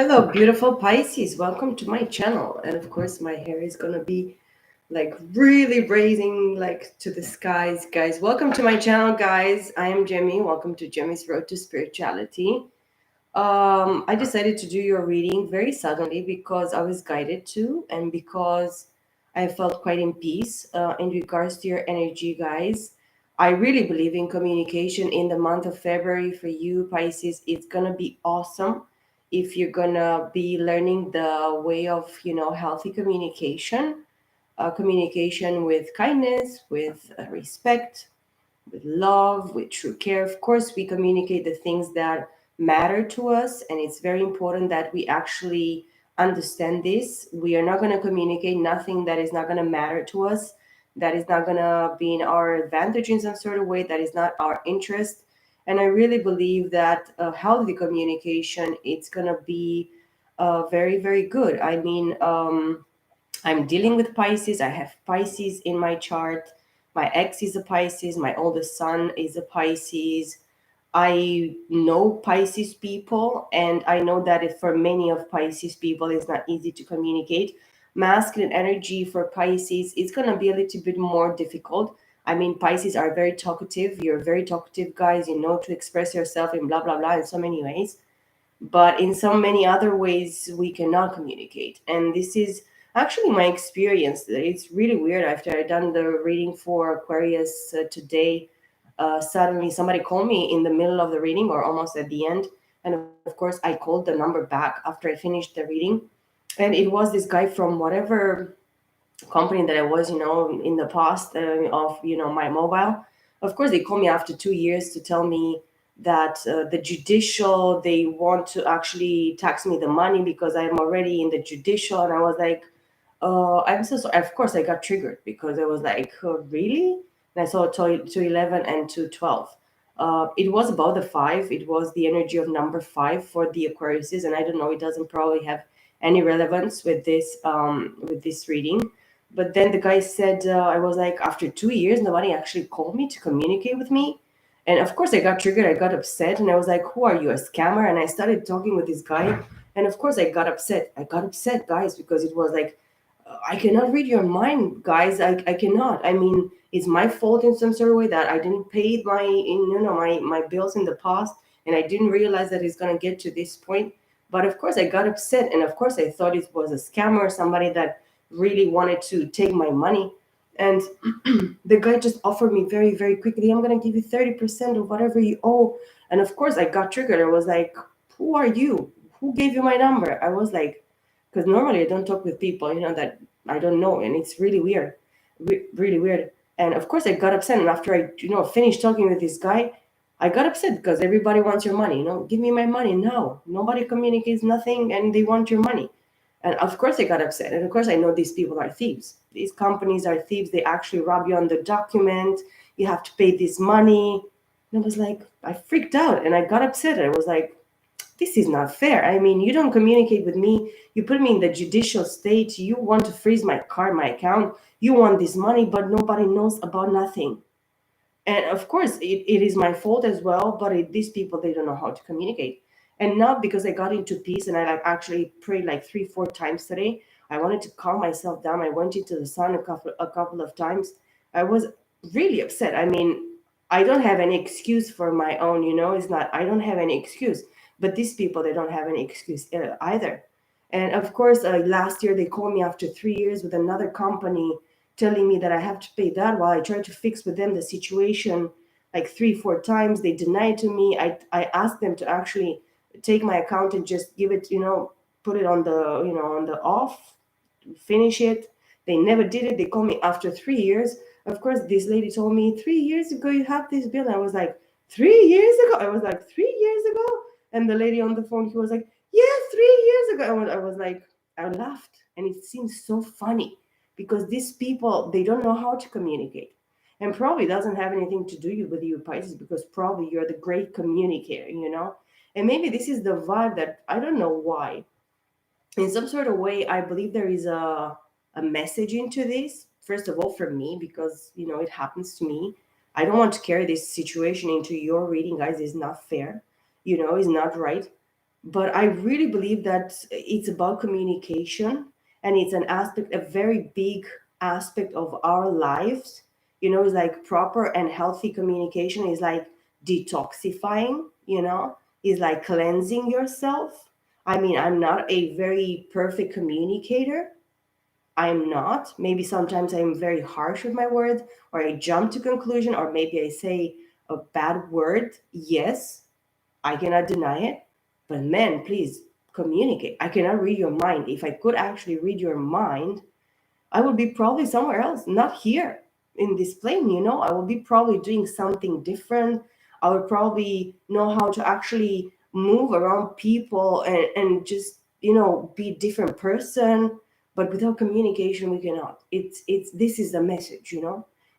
Hello, beautiful Pisces. Welcome to my channel. And of course, my hair is gonna be like really raising like to the skies, guys. Welcome to my channel, guys. I am Jemmy. Welcome to Jemmy's Road to Spirituality. I decided to do your reading very suddenly because I was guided to, and because I felt quite in peace in regards to your energy, guys. I really believe in communication in the month of February for you, Pisces. It's gonna be awesome if you're gonna be learning the way of, healthy communication, communication with kindness, with respect, with love, with true care. Of course, we communicate the things that matter to us, and it's very important that we actually understand this. We are not going to communicate nothing that is not going to matter to us, that is not going to be in our advantage in some sort of way, that is not our interest. And I really believe that healthy communication, it's going to be very, very good. I'm dealing with Pisces. I have Pisces in my chart. My ex is a Pisces. My oldest son is a Pisces. I know Pisces people, and I know that for many of Pisces people, it's not easy to communicate. Masculine energy for Pisces, it's going to be a little bit more difficult. Pisces are very talkative. You're very talkative, guys. You know to express yourself in blah, blah, blah in so many ways, but in so many other ways we cannot communicate. And this is actually my experience. It's really weird. After I done the reading for Aquarius today, suddenly somebody called me in the middle of the reading or almost at the end, and of course I called the number back after I finished the reading, and it was this guy from whatever company that I was, in the past, of, my mobile. Of course, they called me after 2 years to tell me that the judicial, they want to actually tax me the money because I'm already in the judicial. And I was like, I'm so sorry. Of course, I got triggered because I was like, really? And I saw 211 and 212. It was about the five. It was the energy of number five for the Aquariuses, and I don't know. It doesn't probably have any relevance with this reading. But then the guy said, I was like, after 2 years, nobody actually called me to communicate with me. And of course, I got triggered. I got upset, and I was like, who are you, a scammer? And I started talking with this guy, and of course, I got upset. I got upset, guys, because it was like, I cannot read your mind, guys. I cannot. It's my fault in some sort of way that I didn't pay my bills in the past, and I didn't realize that it's gonna get to this point. But of course, I got upset, and of course, I thought it was a scammer, somebody that really wanted to take my money. And the guy just offered me very, very quickly, I'm gonna give you 30% of whatever you owe. And of course, I got triggered. I was like, who are you? Who gave you my number? I was like, because normally I don't talk with people, that I don't know, and it's really weird, really weird. And of course, I got upset, and after I, finished talking with this guy, I got upset because everybody wants your money. Give me my money now. Nobody communicates nothing, and they want your money. And of course, I got upset. And of course, I know these people are thieves. These companies are thieves. They actually rob you on the document. You have to pay this money. And I was like, I freaked out, and I got upset. I was like, this is not fair. You don't communicate with me. You put me in the judicial state. You want to freeze my card, my account. You want this money, but nobody knows about nothing. And of course, it is my fault as well. But these people, they don't know how to communicate. And not because I got into peace and I like actually prayed like 3-4 times today. I wanted to calm myself down. I went into the sun a couple of times. I was really upset. I don't have any excuse for my own. It's not. I don't have any excuse. But these people, they don't have any excuse either. And of course, last year they called me after 3 years with another company telling me that I have to pay that while I tried to fix with them the situation like 3-4 times. They denied to me. I asked them to actually take my account and just give it, put it on the off, finish it. They never did it. They called me after 3 years. Of course, this lady told me 3 years ago you have this bill. And I was like, 3 years ago? I was like, 3 years ago? And the lady on the phone, he was like, yeah, 3 years ago. I was like, I laughed. And it seems so funny because these people, they don't know how to communicate. And probably doesn't have anything to do with you, Pisces, because probably you're the great communicator. And maybe this is the vibe that I don't know why. In some sort of way, I believe there is a message into this. First of all, for me, because it happens to me. I don't want to carry this situation into your reading, guys. It's not fair. It's not right. But I really believe that it's about communication, and it's an aspect, a very big aspect of our lives. It's like proper and healthy communication is like detoxifying, is like cleansing yourself. I mean, I'm not a very perfect communicator. I'm not. Maybe sometimes I'm very harsh with my words, or I jump to conclusion, or maybe I say a bad word. Yes, I cannot deny it. But man, please communicate. I cannot read your mind. If I could actually read your mind, I would be probably somewhere else, not here in this plane, I would be probably doing something different. I would probably know how to actually move around people and just, be a different person. But without communication, we cannot. It's this is the message,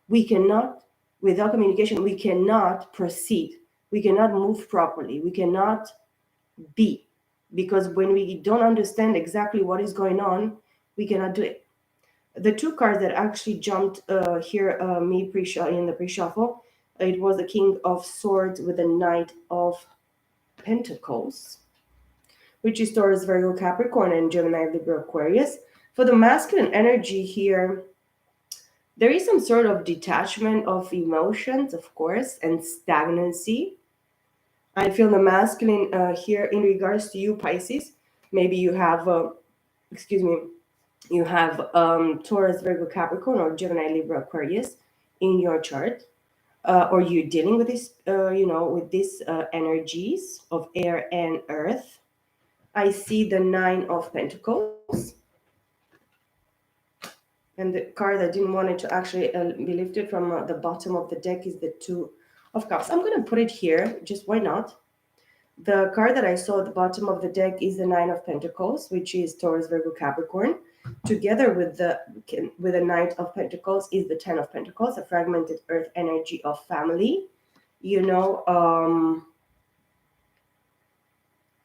We cannot, without communication, we cannot proceed. We cannot move properly. We cannot be. Because when we don't understand exactly what is going on, we cannot do it. The two cards that actually jumped here, me in the pre-shuffle, it was the King of Swords with the Knight of Pentacles, which is Taurus, Virgo, Capricorn, and Gemini, Libra, Aquarius. For the masculine energy here, there is some sort of detachment of emotions, of course, and stagnancy. I feel the masculine here in regards to you, Pisces. Maybe you have, excuse me, you have Taurus, Virgo, Capricorn, or Gemini, Libra, Aquarius in your chart, or you're dealing with this, with these energies of air and earth. I see the Nine of Pentacles, and the card I didn't want it to actually be lifted from the bottom of the deck is the Two of Cups. I'm going to put it here, just why not? The card that I saw at the bottom of the deck is the Nine of Pentacles, which is Taurus, Virgo, Capricorn. Together with the Knight of Pentacles is the Ten of Pentacles, a fragmented earth energy of family. You know,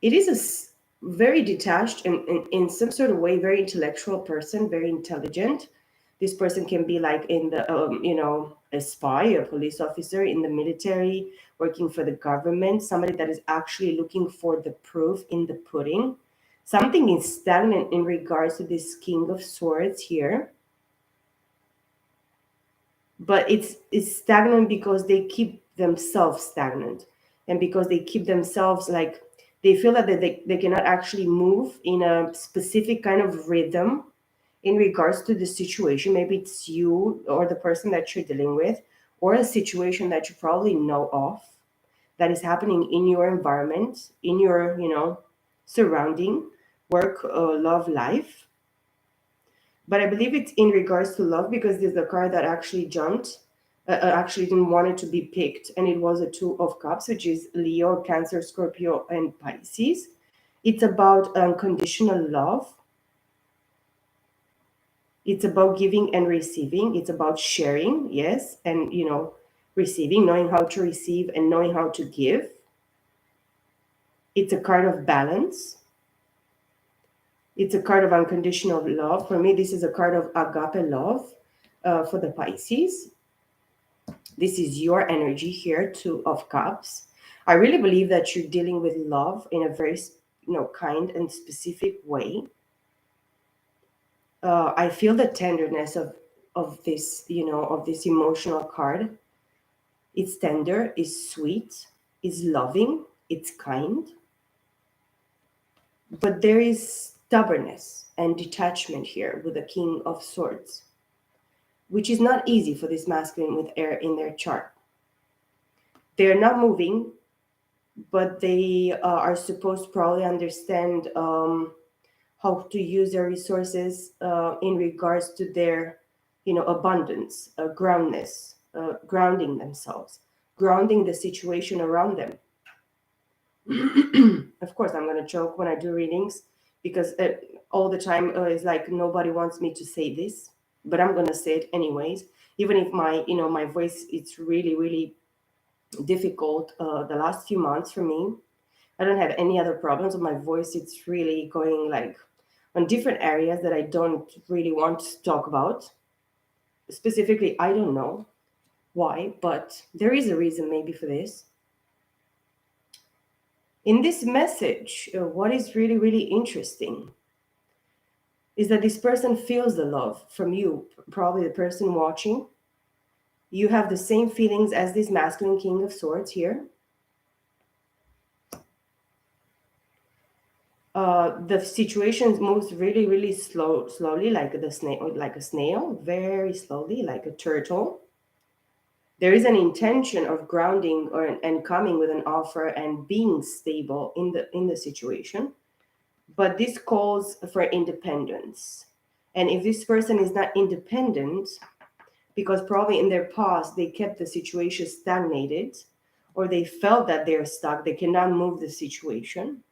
it is very detached and in some sort of way, very intellectual person, very intelligent. This person can be like in the, a spy, a police officer in the military, working for the government, somebody that is actually looking for the proof in the pudding. Something is stagnant in regards to this King of Swords here. But it's stagnant because they keep themselves stagnant, and because they keep themselves like they feel that they cannot actually move in a specific kind of rhythm in regards to the situation. Maybe it's you or the person that you're dealing with, or a situation that you probably know of that is happening in your environment, in your surrounding, work, love life. But I believe it's in regards to love, because there's a card that actually jumped, actually didn't want it to be picked, and it was a Two of Cups, which is Leo, Cancer, Scorpio, and Pisces. It's about unconditional love. It's about giving and receiving. It's about sharing, yes, and receiving, knowing how to receive and knowing how to give. It's a card of balance. It's a card of unconditional love. For me, this is a card of agape love for the Pisces. This is your energy here, Two of Cups. I really believe that you're dealing with love in a very, kind and specific way. I feel the tenderness of this, of this emotional card. It's tender, it's sweet, it's loving, it's kind. But there is stubbornness and detachment here with the King of Swords, which is not easy for this masculine with air in their chart. They're not moving, but they are supposed to probably understand how to use their resources in regards to their, abundance, grounding themselves, grounding the situation around them. Of course, I'm going to choke when I do readings, because all the time it's like nobody wants me to say this, but I'm going to say it anyways. Even if my voice, it's really, really difficult the last few months for me. I don't have any other problems with my voice. It's really going like on different areas that I don't really want to talk about. Specifically, I don't know why, but there is a reason maybe for this. In this message, what is really, really interesting is that this person feels the love from you, probably the person watching. You have the same feelings as this masculine king of swords here. The situation moves really, really slowly, like the snail, like a snail, very slowly, like a turtle. There is an intention of grounding and coming with an offer and being stable in the situation, but this calls for independence. And if this person is not independent, because probably in their past they kept the situation stagnated, or they felt that they're stuck, they cannot move the situation.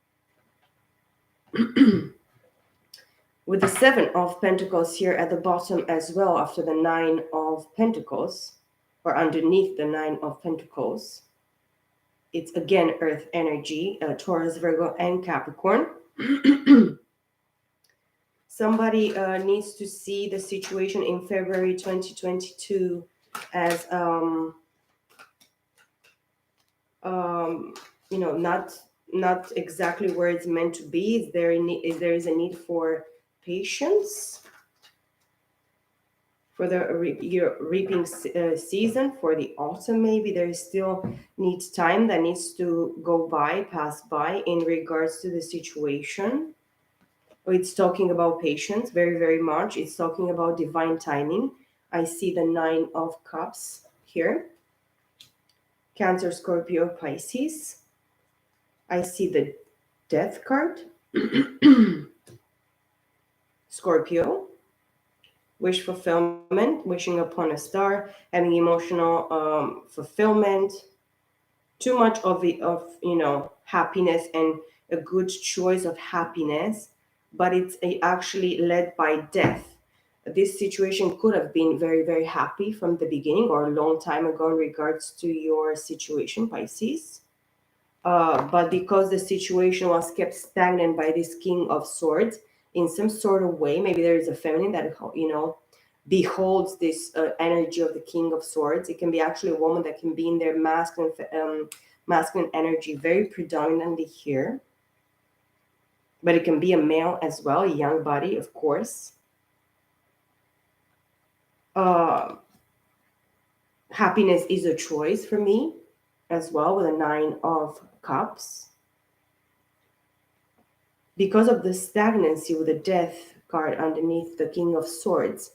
With the Seven of Pentacles here at the bottom as well, after the Nine of Pentacles, or underneath the Nine of Pentacles, it's again Earth energy, Taurus, Virgo, and Capricorn. Somebody needs to see the situation in February 2022 as, not exactly where it's meant to be. There is a need for patience for the reaping season, for the autumn. Maybe there is still needs time that needs to pass by in regards to the situation. It's talking about patience very, very much. It's talking about divine timing. I see the Nine of Cups here. Cancer, Scorpio, Pisces. I see the Death card. Scorpio. Wish fulfillment, wishing upon a star, having emotional fulfillment. Too much of happiness and a good choice of happiness, but it's actually led by death. This situation could have been very, very happy from the beginning or a long time ago in regards to your situation, Pisces. But because the situation was kept stagnant by this King of Swords in some sort of way, maybe there is a feminine that beholds this energy of the King of Swords. It can be actually a woman that can be in their masculine energy very predominantly here, but it can be a male as well, a young body, of course. Happiness is a choice for me as well, with a Nine of Cups. Because of the stagnancy with the Death card underneath the King of Swords,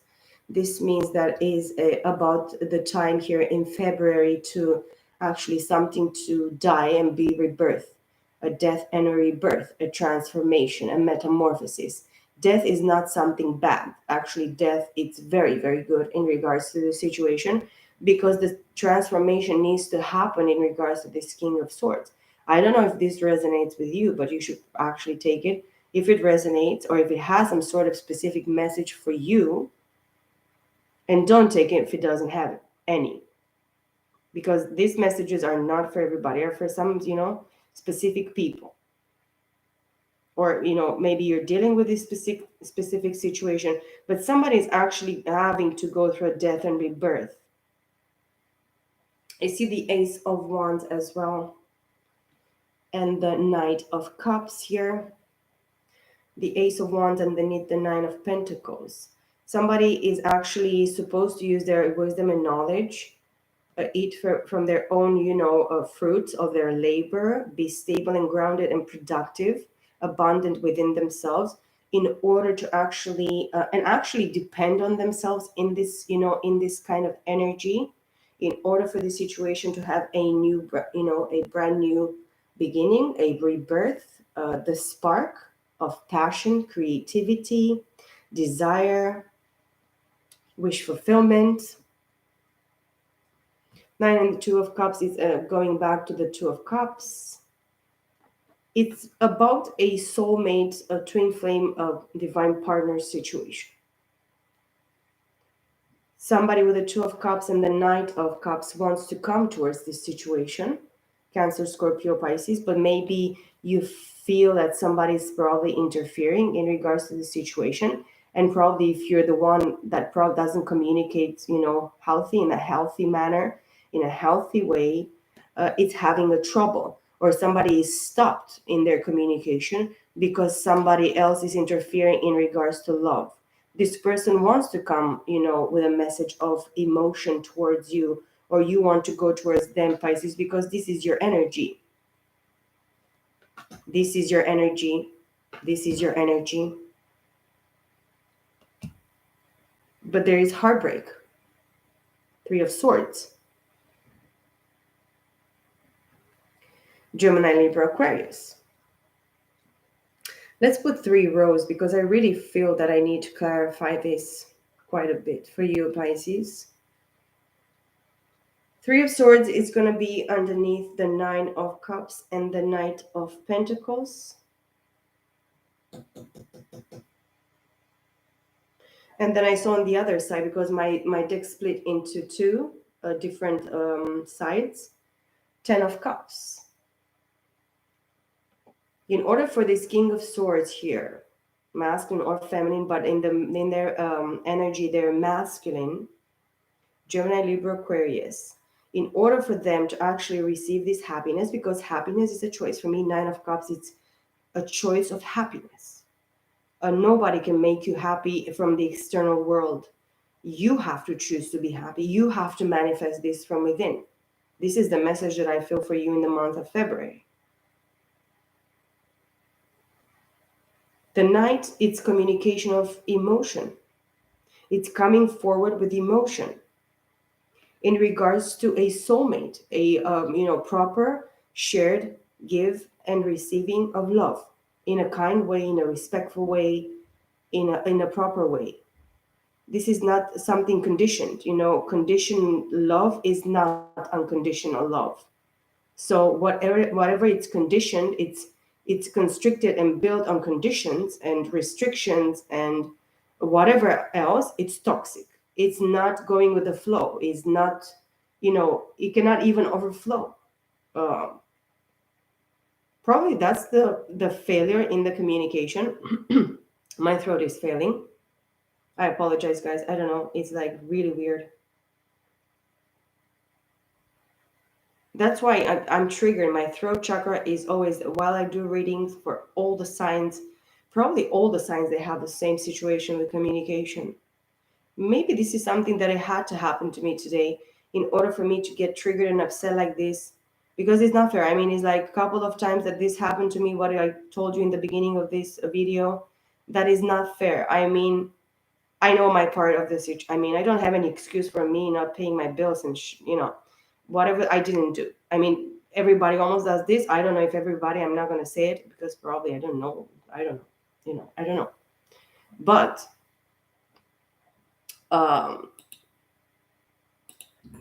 this means that is about the time here in February to actually something to die and be rebirth, a death and a rebirth, a transformation, a metamorphosis. Death is not something bad. Actually, death, it's very, very good in regards to the situation, because the transformation needs to happen in regards to this King of Swords. I don't know if this resonates with you, but you should actually take it. If it resonates, or if it has some sort of specific message for you, and don't take it if it doesn't have any. Because these messages are not for everybody, or for some, specific people. Or, maybe you're dealing with this specific situation, but somebody is actually having to go through a death and rebirth. I see the Ace of Wands as well, and the Knight of Cups here. The Ace of Wands underneath the Nine of Pentacles. Somebody is actually supposed to use their wisdom and knowledge, eat from their own, fruits of their labor, be stable and grounded and productive, abundant within themselves, in order to actually depend on themselves in this, in this kind of energy, in order for the situation to have a brand new beginning, a rebirth, the spark of passion, creativity, desire, wish fulfillment. Nine and the Two of Cups is going back to the Two of Cups. It's about a soulmate, a twin flame, of divine partner situation. Somebody with the Two of Cups and the Knight of Cups wants to come towards this situation. Cancer, Scorpio, Pisces, but maybe you feel that somebody's probably interfering in regards to the situation. And probably if you're the one that probably doesn't communicate, healthy, in a healthy manner, in a healthy way, it's having a trouble. or somebody is stopped in their communication because somebody else is interfering in regards to love. This person wants to come, with a message of emotion towards you, or you want to go towards them, Pisces, because this is your energy. This is your energy. This is your energy. But there is heartbreak. Three of Swords. Gemini, Libra, Aquarius. Let's put 3 rows because I really feel that I need to clarify this quite a bit for you, Pisces. 3 of Swords is going to be underneath the 9 of Cups and the Knight of Pentacles. And then I saw on the other side, because my deck split into 2 different sides, 10 of Cups. In order for this King of Swords here, masculine or feminine, but in their energy, they're masculine, Gemini, Libra, Aquarius. In order for them to actually receive this happiness, because happiness is a choice. For me, 9 of Cups, it's a choice of happiness. Nobody can make you happy from the external world. You have to choose to be happy. You have to manifest this from within. This is the message that I feel for you in the month of February. The Knight, it's communication of emotion. It's coming forward with emotion in regards to a soulmate, a proper shared give and receiving of love in a kind way, in a respectful way, in a proper way. This is not something conditioned. Conditioned love is not unconditional love. So whatever it's conditioned, it's constricted and built on conditions and restrictions and whatever else, it's toxic. It's not going with the flow. It's not, it cannot even overflow. Probably that's the failure in the communication. My throat is failing. I apologize, guys. I don't know. It's like really weird. That's why I'm triggered. My throat chakra is always, while I do readings for all the signs, probably all the signs, they have the same situation with communication. Maybe this is something that it had to happen to me today in order for me to get triggered and upset like this, because it's not fair. I mean, it's like a couple of times that this happened to me, what I told you in the beginning of this video. That is not fair. I mean, I know my part of this. I mean, I don't have any excuse for me not paying my bills and, whatever I didn't do. I mean, everybody almost does this. I don't know if everybody, I'm not going to say it because probably I don't know. I don't know. I don't know. But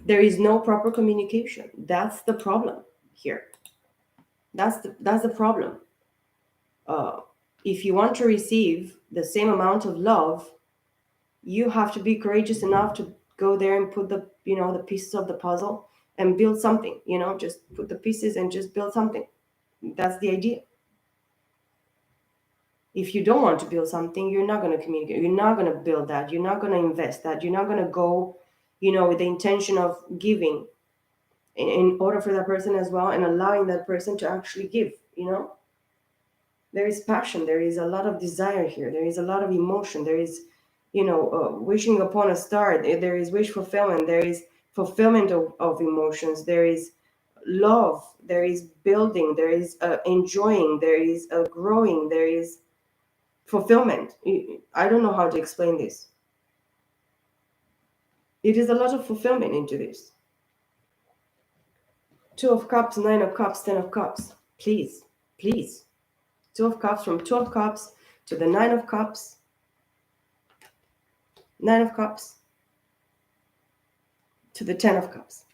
there is no proper communication. That's the problem here. That's the problem. If you want to receive the same amount of love, you have to be courageous enough to go there and put the pieces of the puzzle and build something. Just put the pieces and just build something. That's the idea. If you don't want to build something, you're not going to communicate. You're not going to build that. You're not going to invest that. You're not going to go, with the intention of giving in order for that person as well, and allowing that person to actually give. There is passion. There is a lot of desire here. There is a lot of emotion. There is, wishing upon a star. There is wish fulfillment. There is fulfillment of emotions. There is love. There is building. There is enjoying. There is growing. There is fulfillment. I don't know how to explain this. It is a lot of fulfillment into this. 2 of Cups, 9 of Cups, 10 of Cups. Please. 2 of Cups, from 2 of Cups to the 9 of Cups. 9 of Cups to the 10 of Cups.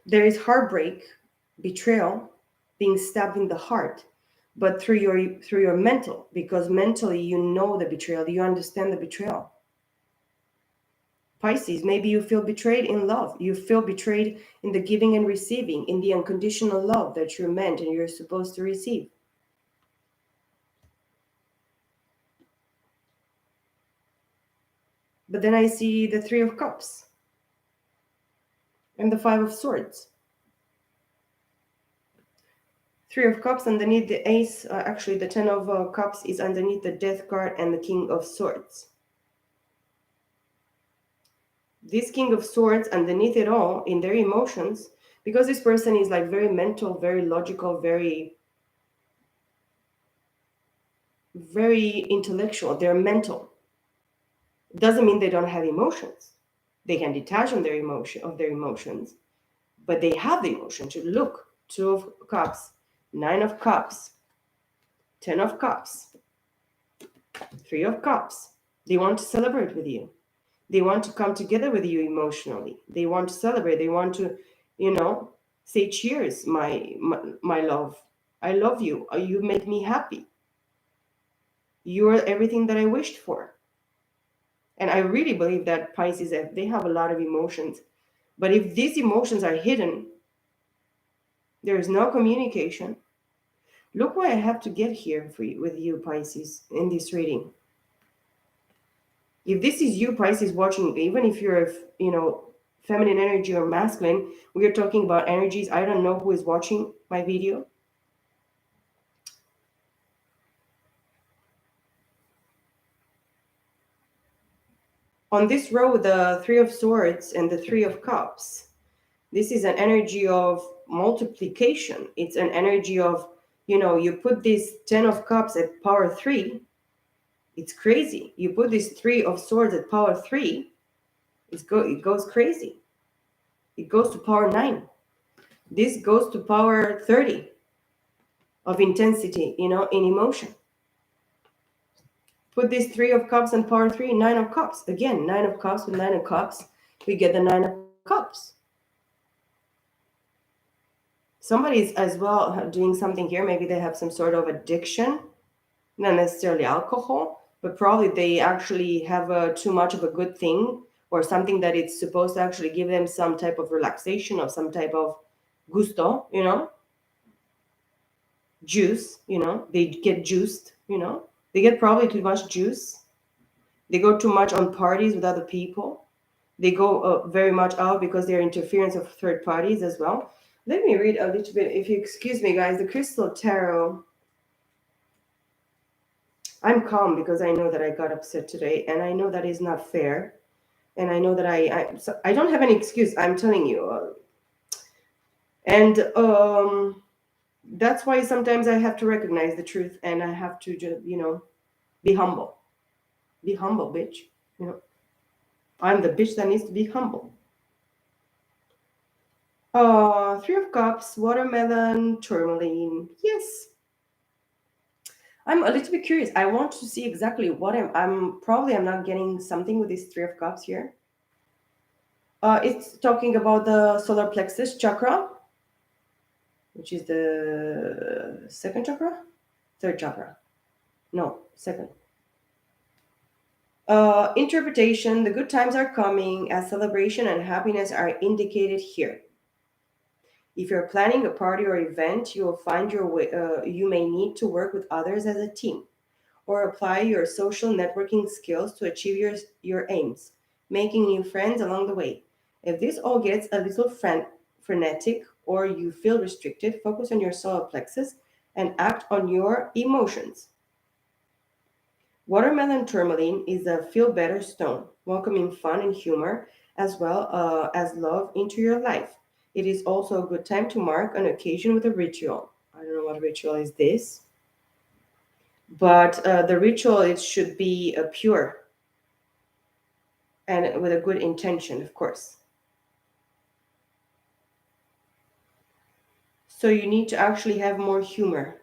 There is heartbreak, betrayal, being stabbed in the heart, but through your mental, because mentally you know the betrayal, you understand the betrayal. Pisces, maybe you feel betrayed in love. You feel betrayed in the giving and receiving, in the unconditional love that you're meant and you're supposed to receive. But then I see the 3 of Cups. And the Five of Swords. Three of Cups underneath the Ace, actually the Ten of Cups is underneath the Death card and the King of Swords. This King of Swords, underneath it all, in their emotions, because this person is like very mental, very logical, very intellectual. They're mental. It doesn't mean they don't have emotions. They can detach on their emotions, but they have the emotion to look. Two of Cups, Nine of Cups, Ten of Cups, Three of Cups. They want to celebrate with you. They want to come together with you emotionally. They want to celebrate. They want to, say cheers, my love. I love you. You make me happy. You are everything that I wished for. And I really believe that Pisces, they have a lot of emotions. But if these emotions are hidden, there is no communication. Look what I have to get here for you, with you, Pisces, in this reading. If this is you, Pisces, watching, even if you're, feminine energy or masculine, we are talking about energies. I don't know who is watching my video. On this row, the Three of Swords and the Three of Cups, this is an energy of multiplication. It's an energy of, you put this Ten of Cups at power 3. It's crazy. You put this Three of Swords at power 3, it goes crazy. It goes to power 9. This goes to power 30 of intensity, in emotion. Put this Three of Cups and power 3, Nine of Cups. Again, Nine of Cups with Nine of Cups, we get the Nine of Cups. Somebody is as well doing something here. Maybe they have some sort of addiction, not necessarily alcohol, but probably they actually have too much of a good thing, or something that it's supposed to actually give them some type of relaxation or some type of gusto, juice, they get juiced, they get probably too much juice. They go too much on parties with other people. They go very much out because they're interference of third parties as well. Let me read a little bit, if you excuse me, guys. The Crystal Tarot. I'm calm because I know that I got upset today, and I know that is not fair, and I know that I don't have any excuse. I'm telling you, and that's why sometimes I have to recognize the truth, and I have to just be humble. Be humble, bitch. I'm the bitch that needs to be humble. Three of Cups, watermelon, tourmaline. Yes. I'm a little bit curious. I want to see exactly what I'm not getting something with this Three of Cups here. It's talking about the solar plexus chakra, which is the second chakra, third chakra. No, second. Interpretation. The good times are coming as celebration and happiness are indicated here. If you're planning a party or event, you will find your way. You may need to work with others as a team, or apply your social networking skills to achieve your aims, making new friends along the way. If this all gets a little frenetic or you feel restricted, focus on your solar plexus and act on your emotions. Watermelon tourmaline is a feel better stone, welcoming fun and humor as well as love into your life. It is also a good time to mark an occasion with a ritual. I don't know what ritual is this, but the ritual, it should be pure and with a good intention, of course. So you need to actually have more humor.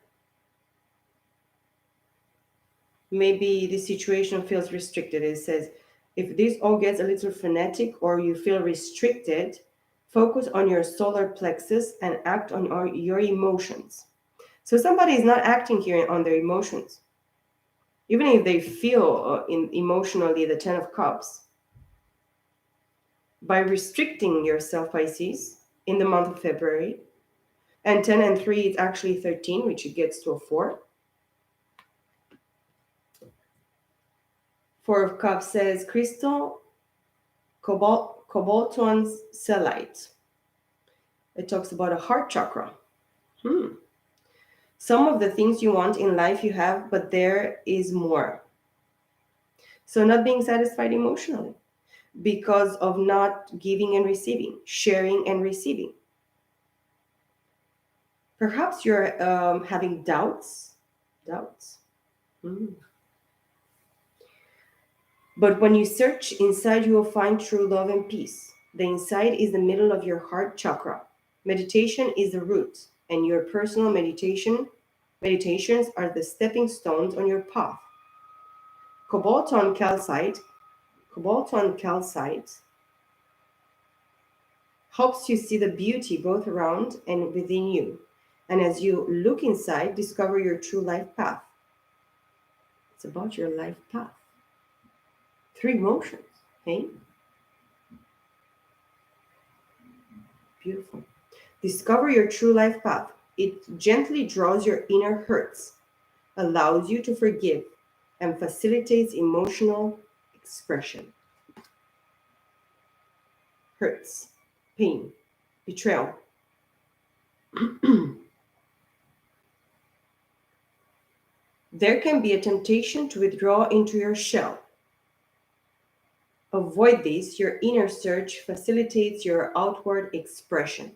Maybe the situation feels restricted. It says, if this all gets a little frenetic or you feel restricted, focus on your solar plexus and act on your emotions. So somebody is not acting here on their emotions, even if they feel emotionally the Ten of Cups. By restricting yourself, Pisces, in the month of February, and 10 and 3 is actually 13, which it gets to a 4. Four of Cups says crystal, cobaltone, cellite. It talks about a heart chakra. Some of the things you want in life you have, but there is more. So not being satisfied emotionally because of not giving and receiving, sharing and receiving. Perhaps you're having doubts. Doubts. Hmm. But when you search inside, you will find true love and peace. The inside is the middle of your heart chakra. Meditation is the root, and your personal meditations are the stepping stones on your path. Cobalt on calcite helps you see the beauty both around and within you. And as you look inside, discover your true life path. It's about your life path. 3 emotions. Hey? Beautiful. Discover your true life path. It gently draws your inner hurts, allows you to forgive, and facilitates emotional expression. Hurts, pain, betrayal. There can be a temptation to withdraw into your shell. Avoid this. Your inner search facilitates your outward expression.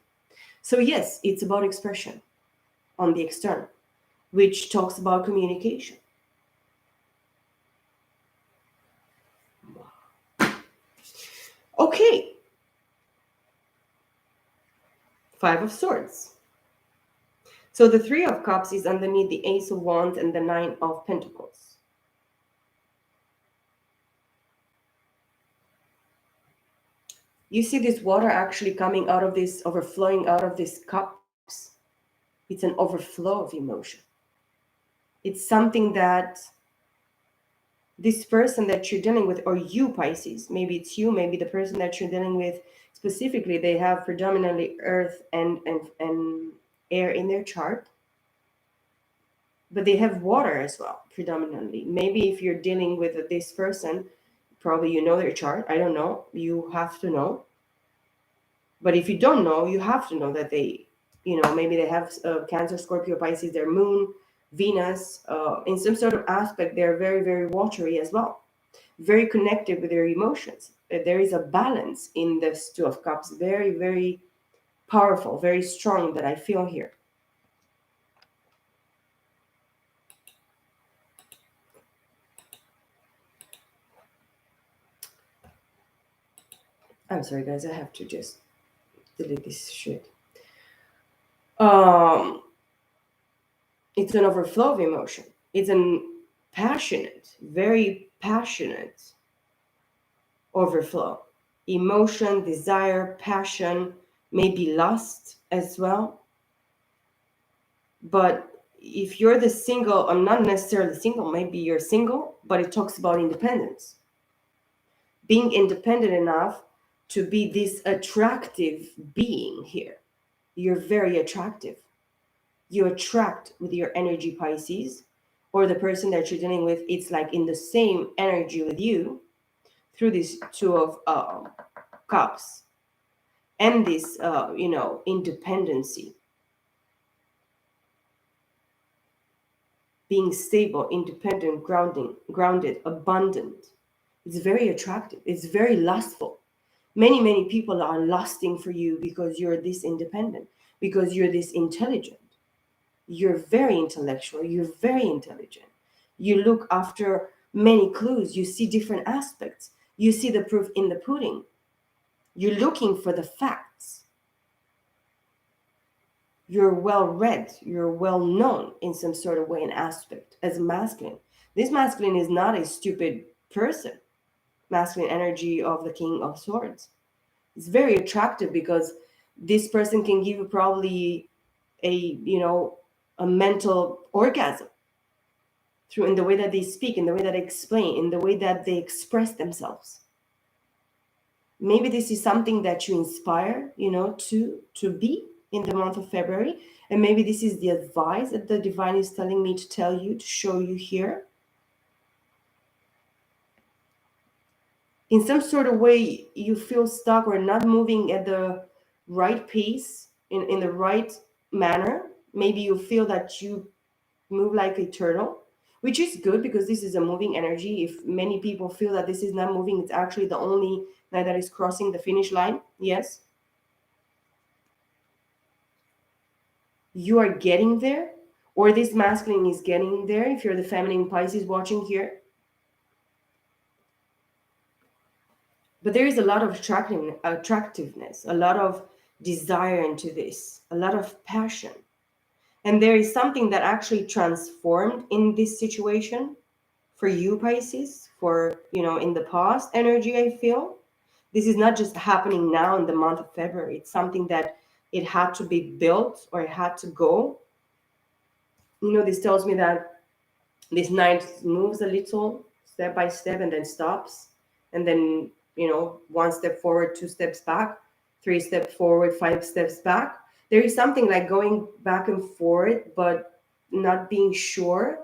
So, yes, it's about expression on the external, which talks about communication. Okay, 5 of Swords. So the 3 of Cups is underneath the Ace of Wands and the 9 of Pentacles. You see this water actually coming out of this, overflowing out of these cups. It's an overflow of emotion. It's something that this person that you're dealing with, or you, Pisces, maybe it's you, maybe the person that you're dealing with specifically, they have predominantly earth and air in their chart, but they have water as well, predominantly. Maybe if you're dealing with this person, probably you know their chart. I don't know. You have to know. But if you don't know, you have to know that they, maybe they have Cancer, Scorpio, Pisces, their moon, Venus. In some sort of aspect, they're very, very watery as well. Very connected with their emotions. There is a balance in this 2 of Cups. Very, very powerful, very strong that I feel here. I'm sorry, guys. I have to just delete this shit. It's an overflow of emotion. It's an passionate, very passionate overflow. Emotion, desire, passion, maybe lust as well. But if you're the single, I'm not necessarily single, maybe you're single, but it talks about independence. Being independent enough to be this attractive being here. You're very attractive. You attract with your energy, Pisces, or the person that you're dealing with, it's like in the same energy with you through this 2 of Cups and this, independency. Being stable, independent, grounded, abundant. It's very attractive. It's very lustful. Many, many people are lusting for you because you're this independent, because you're this intelligent. You're very intellectual. You're very intelligent. You look after many clues. You see different aspects. You see the proof in the pudding. You're looking for the facts. You're well read. You're well known in some sort of way and aspect as masculine. This masculine is not a stupid person. Masculine energy of the King of Swords. It's very attractive because this person can give you probably a mental orgasm through in the way that they speak, in the way that they explain, in the way that they express themselves. Maybe this is something that you inspire, to be in the month of February. And maybe this is the advice that the divine is telling me to tell you, to show you here. In some sort of way, you feel stuck or not moving at the right pace in the right manner. Maybe you feel that you move like a turtle, which is good because this is a moving energy. If many people feel that this is not moving, it's actually the only line that is crossing the finish line. Yes, you are getting there, or this masculine is getting there. If you're the feminine Pisces watching here, but there is a lot of attractiveness, a lot of desire into this, a lot of passion. And there is something that actually transformed in this situation for you, Pisces, for, in the past energy, I feel. This is not just happening now in the month of February. It's something that it had to be built or it had to go. This tells me that this night moves a little step by step and then stops. And then, one step forward, two steps back, three steps forward, five steps back. There is something like going back and forth, but not being sure.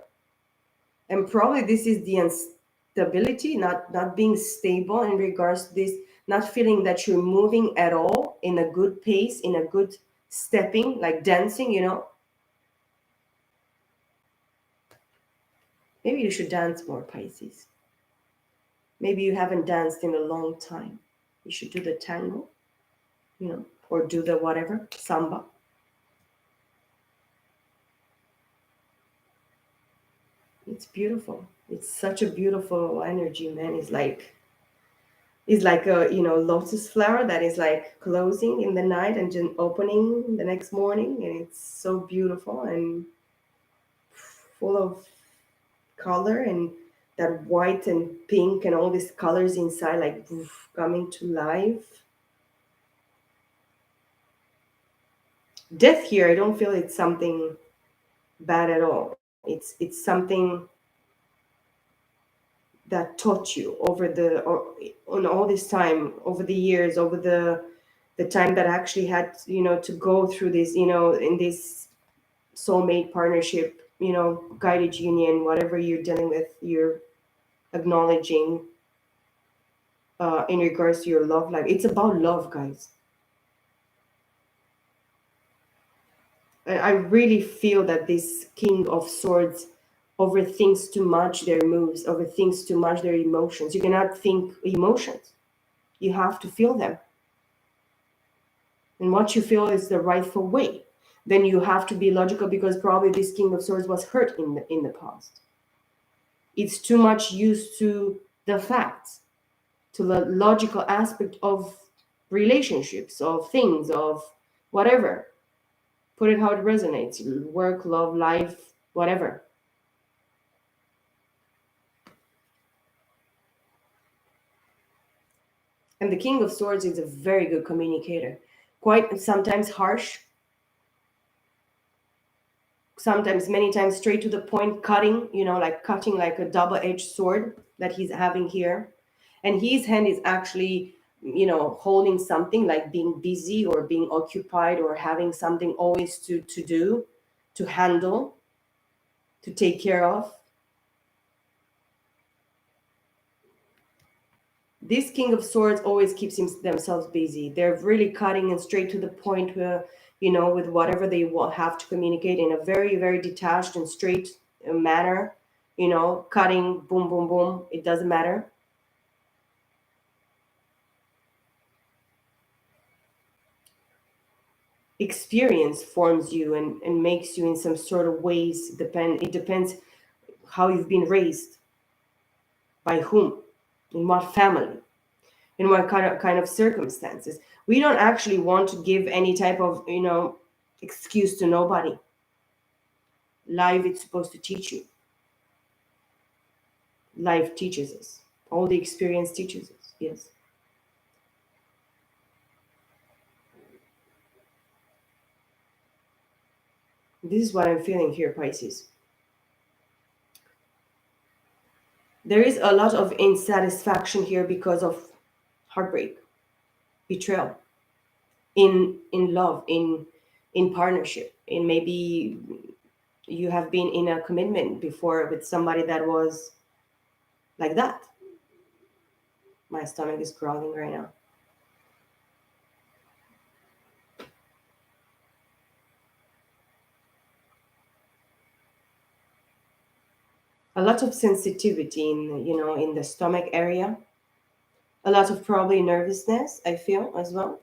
And probably this is the instability, not being stable in regards to this, not feeling that you're moving at all in a good pace, in a good stepping, like dancing. Maybe you should dance more, Pisces. Maybe you haven't danced in a long time. You should do the tango, or do the whatever, samba. It's beautiful. It's such a beautiful energy, man. It's like a lotus flower that is like closing in the night and then opening the next morning, and it's so beautiful and full of color, and that white and pink and all these colors inside like coming to life. Death here, I don't feel it's something bad at all. It's something that taught you on all this time, over the years, over the time that actually had to go through this, in this soulmate partnership, guided union, whatever you're dealing with, you're acknowledging in regards to your love life. It's about love, guys. I really feel that this King of Swords overthinks too much their moves, overthinks too much their emotions. You cannot think emotions. You have to feel them. And what you feel is the rightful way. Then you have to be logical because probably this King of Swords was hurt in the past. It's too much used to the facts, to the logical aspect of relationships, of things, of whatever. Put it how it resonates: work, love, life, whatever. And the King of Swords is a very good communicator. Quite sometimes harsh, sometimes many times straight to the point, cutting, like cutting like a double-edged sword that he's having here. And his hand is actually, holding something, like being busy or being occupied or having something always to do, to handle, to take care of. This King of Swords always keeps themselves busy. They're really cutting and straight to the point where, with whatever they will have to communicate in a very, very detached and straight manner, cutting, boom, boom, boom. It doesn't matter. Experience forms you and makes you in some sort of ways. It depends how you've been raised, by whom, in what family, in what kind of circumstances. We don't actually want to give any type of excuse to nobody. Life is supposed to teach you. Life teaches us. All the experience teaches us. Yes. This is what I'm feeling here, Pisces. There is a lot of insatisfaction here because of heartbreak, betrayal, in love, in partnership, in maybe you have been in a commitment before with somebody that was like that. My stomach is growling right now. A lot of sensitivity in, in the stomach area. A lot of probably nervousness, I feel as well.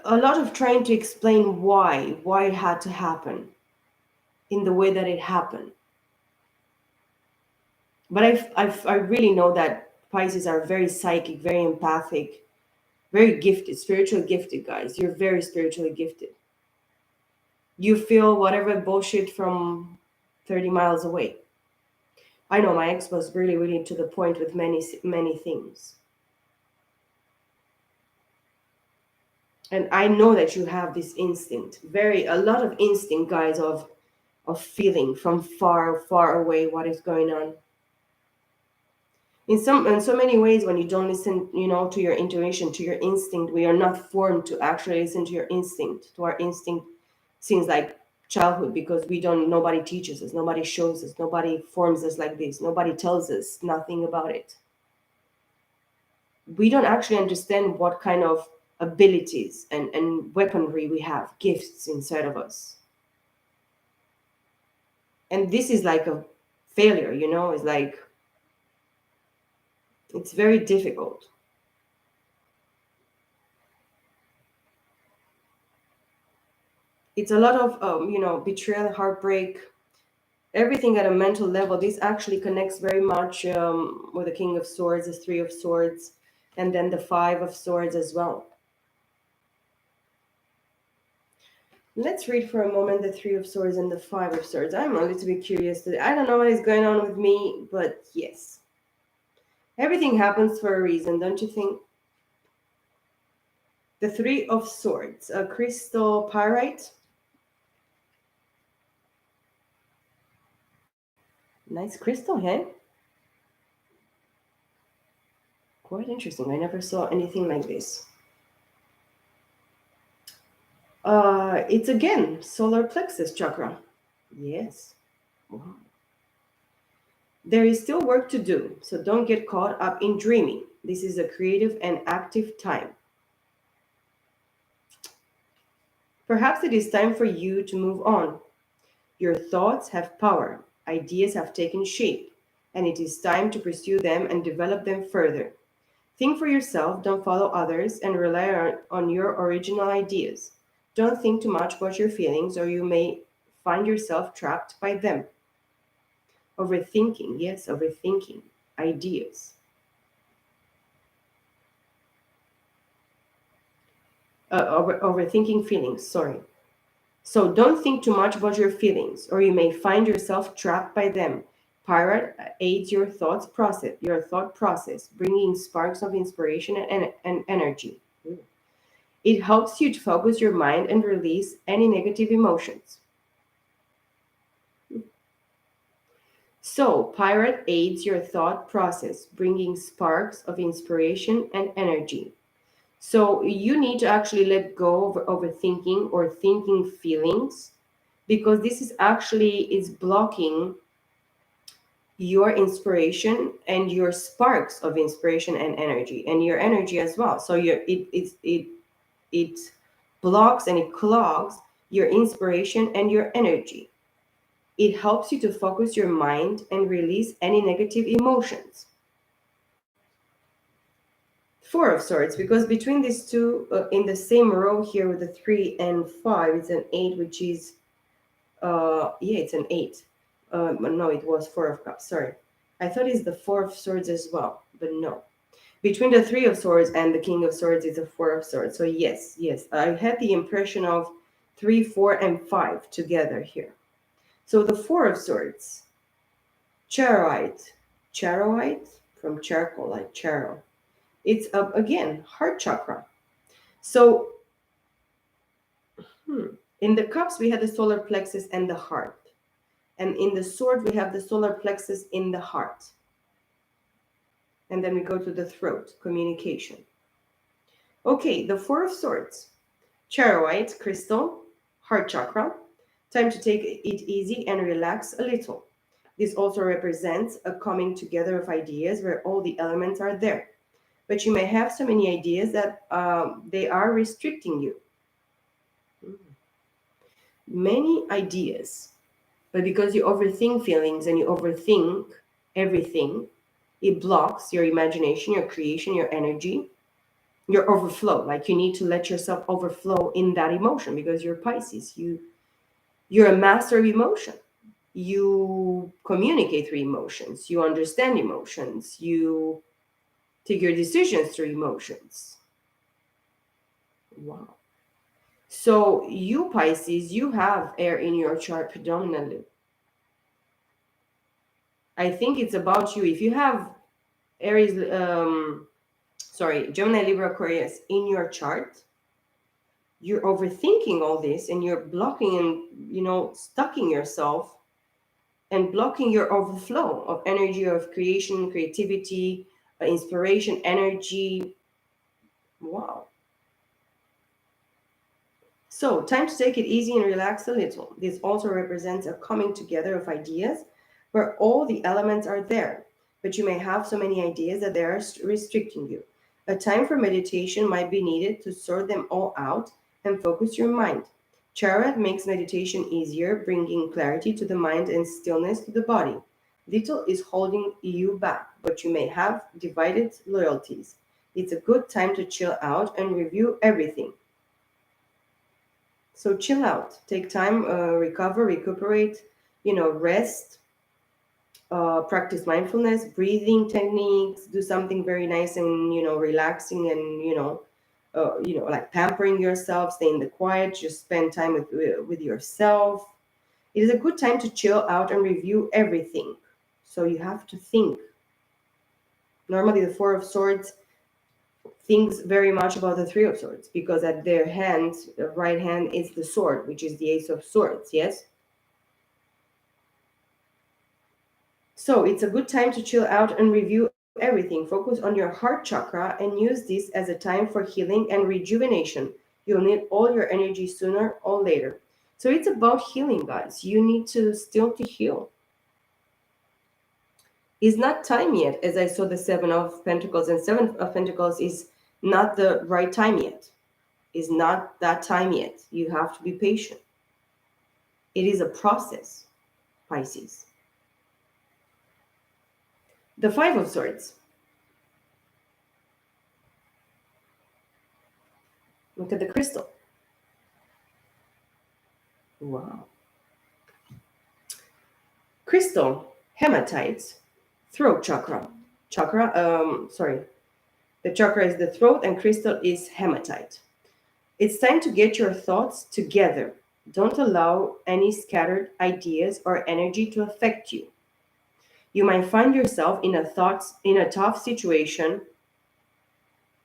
A lot of trying to explain why it had to happen in the way that it happened. But I really know that Pisces are very psychic, very empathic, very gifted, spiritually gifted guys. You're very spiritually gifted. You feel whatever bullshit from 30 miles away. I know my ex was really, really to the point with many things. And I know that you have this instinct, a lot of instinct, guys, of feeling from far, far away what is going on. In so many ways, when you don't listen, to your intuition, to your instinct, we are not formed to actually listen to your instinct, to our instinct since like childhood, because nobody teaches us, nobody shows us, nobody forms us like this, nobody tells us nothing about it. We don't actually understand what kind of abilities and weaponry we have, gifts inside of us. And this is like a failure, it's like, it's very difficult. It's a lot of betrayal, heartbreak, everything at a mental level. This actually connects very much with the King of Swords, the Three of Swords, and then the Five of Swords as well. Let's read for a moment the Three of Swords and the Five of Swords. I'm a little bit curious today. I don't know what is going on with me, but yes, everything happens for a reason, don't you think? The Three of Swords, a crystal pyrite. Nice crystal, hey? Quite interesting. I never saw anything like this. It's again solar plexus chakra. Yes. Wow. There is still work to do, so don't get caught up in dreaming. This is a creative and active time. Perhaps it is time for you to move on. Your thoughts have power, ideas have taken shape, and it is time to pursue them and develop them further. Think for yourself, don't follow others, and rely on your original ideas. Don't think too much about your feelings, or you may find yourself trapped by them. Overthinking, yes, overthinking. Ideas. Overthinking feelings, sorry. So don't think too much about your feelings, or you may find yourself trapped by them. Pirate aids your thought process, bringing sparks of inspiration and energy. It helps you to focus your mind and release any negative emotions. So, pirate aids your thought process, bringing sparks of inspiration and energy. So, you need to actually let go of overthinking or thinking feelings, because this is blocking your inspiration and your sparks of inspiration and energy, and your energy as well. So, it blocks and it clogs your inspiration and your energy. It helps you to focus your mind and release any negative emotions. Four of Swords, because between these two, in the same row here with the 3 and 5, it's an 8, which is, yeah, it's an 8. No, it was Four of Cups, sorry. I thought it's the Four of Swords as well, but no. Between the Three of Swords and the King of Swords is a Four of Swords. So yes, I had the impression of 3, 4, and 5 together here. So the Four of Swords, charoite from charcoal, like charo. It's again heart chakra. So in the cups we have the solar plexus and the heart, and in the sword we have the solar plexus in the heart, and then we go to the throat, communication. Okay, the Four of Swords, charoite crystal, heart chakra. Time to take it easy and relax a little. This also represents a coming together of ideas where all the elements are there. But you may have so many ideas that they are restricting you. Many ideas. But because you overthink feelings and you overthink everything, it blocks your imagination, your creation, your energy, your overflow. Like you need to let yourself overflow in that emotion because you're Pisces. You're a master of emotion. You communicate through emotions. You understand emotions. You take your decisions through emotions. Wow. So you Pisces, you have air in your chart predominantly. I think it's about you. If you have Aries, Gemini, Libra, Aquarius in your chart, you're overthinking all this and you're blocking and, stucking yourself and blocking your overflow of energy, of creation, creativity, inspiration, energy. Wow. So, time to take it easy and relax a little. This also represents a coming together of ideas where all the elements are there, but you may have so many ideas that they are restricting you. A time for meditation might be needed to sort them all out and focus your mind. Chariot makes meditation easier, bringing clarity to the mind and stillness to the body. Little is holding you back, but you may have divided loyalties. It's a good time to chill out and review everything. So chill out, take time, recover, recuperate, rest, practice mindfulness, breathing techniques, do something very nice and, relaxing and, like pampering yourself, stay in the quiet, just spend time with yourself. It is a good time to chill out and review everything. So you have to think. Normally, the Four of Swords thinks very much about the Three of Swords because at their hand, the right hand is the sword, which is the Ace of Swords, yes? So it's a good time to chill out and review everything. Focus on your heart chakra and use this as a time for healing and rejuvenation. You'll need all your energy sooner or later. So it's about healing, guys. You need to still to heal. It's not time yet, as I saw the Seven of Pentacles, and Seven of Pentacles is not the right time yet. Is not that time yet. You have to be patient. It is a process, Pisces. The Five of Swords. Look at the crystal. Wow. Crystal, hematites, throat chakra. The chakra is the throat and crystal is hematite. It's time to get your thoughts together. Don't allow any scattered ideas or energy to affect you. You might find yourself in a tough situation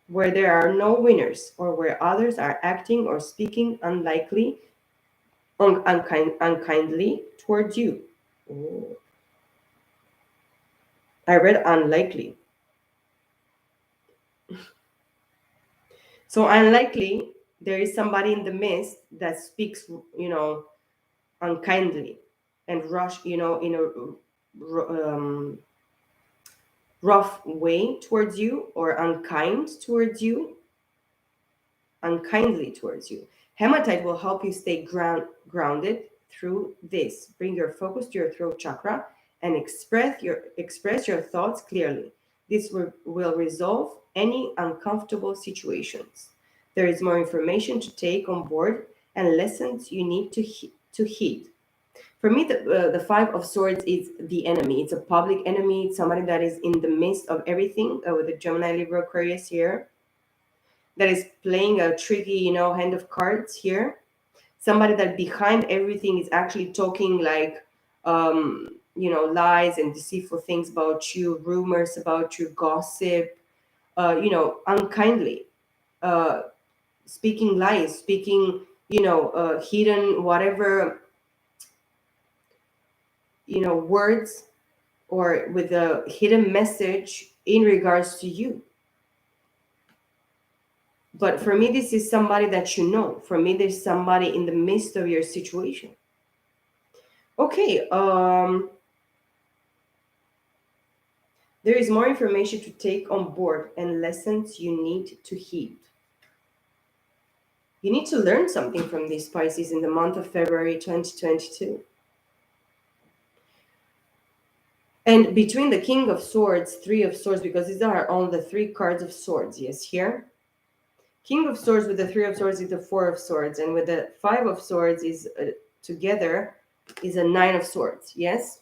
where there are no winners or where others are acting or speaking unkindly towards you. Oh. I read unlikely. So unlikely there is somebody in the midst that speaks, unkindly and in a rough way towards you or unkindly towards you. Hematite will help you stay grounded through this. Bring your focus to your throat chakra and express your thoughts clearly. This will resolve any uncomfortable situations. There is more information to take on board and lessons you need to heed. For me, the Five of Swords is the enemy. It's a public enemy. It's somebody that is in the midst of everything with the Gemini, Libra, Aquarius here that is playing a tricky, hand of cards here. Somebody that behind everything is actually talking like, lies and deceitful things about you, rumors about you, gossip, unkindly, uh, speaking lies, speaking, hidden whatever, words or with a hidden message in regards to you. But for me, this is somebody that you know. For me, there's somebody in the midst of your situation. Okay, there is more information to take on board and lessons you need to heed. You need to learn something from these Pisces in the month of February 2022. And between the King of Swords, Three of Swords, because these are all the three cards of Swords, yes, here. King of Swords with the Three of Swords is the Four of Swords, and with the Five of Swords is together is a Nine of Swords, yes?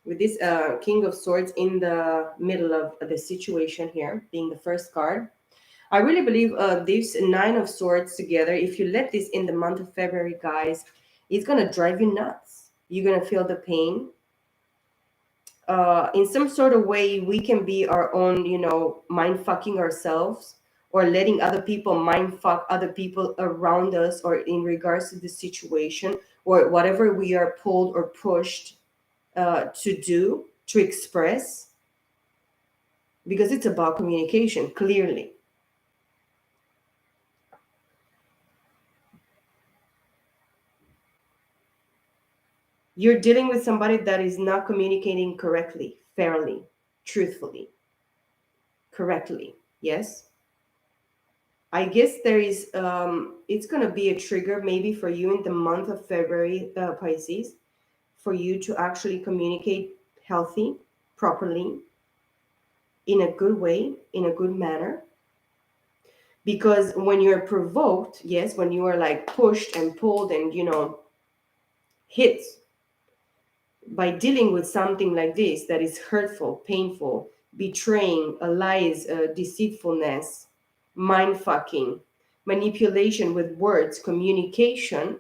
With this King of Swords in the middle of the situation here, being the first card. I really believe this Nine of Swords together, if you let this in the month of February, guys, it's going to drive you nuts. You're going to feel the pain. In some sort of way, we can be our own, mind fucking ourselves, or letting other people mind fuck other people around us, or in regards to the situation, or whatever we are pulled or pushed to do, to express, because it's about communication, clearly. You're dealing with somebody that is not communicating correctly, fairly, truthfully, correctly. Yes. I guess there is, it's going to be a trigger maybe for you in the month of February, Pisces, for you to actually communicate healthy, properly, in a good way, in a good manner. Because when you're provoked, yes, when you are like pushed and pulled and, hit by dealing with something like this that is hurtful, painful, betraying, lies, deceitfulness, mind fucking, manipulation with words, communication,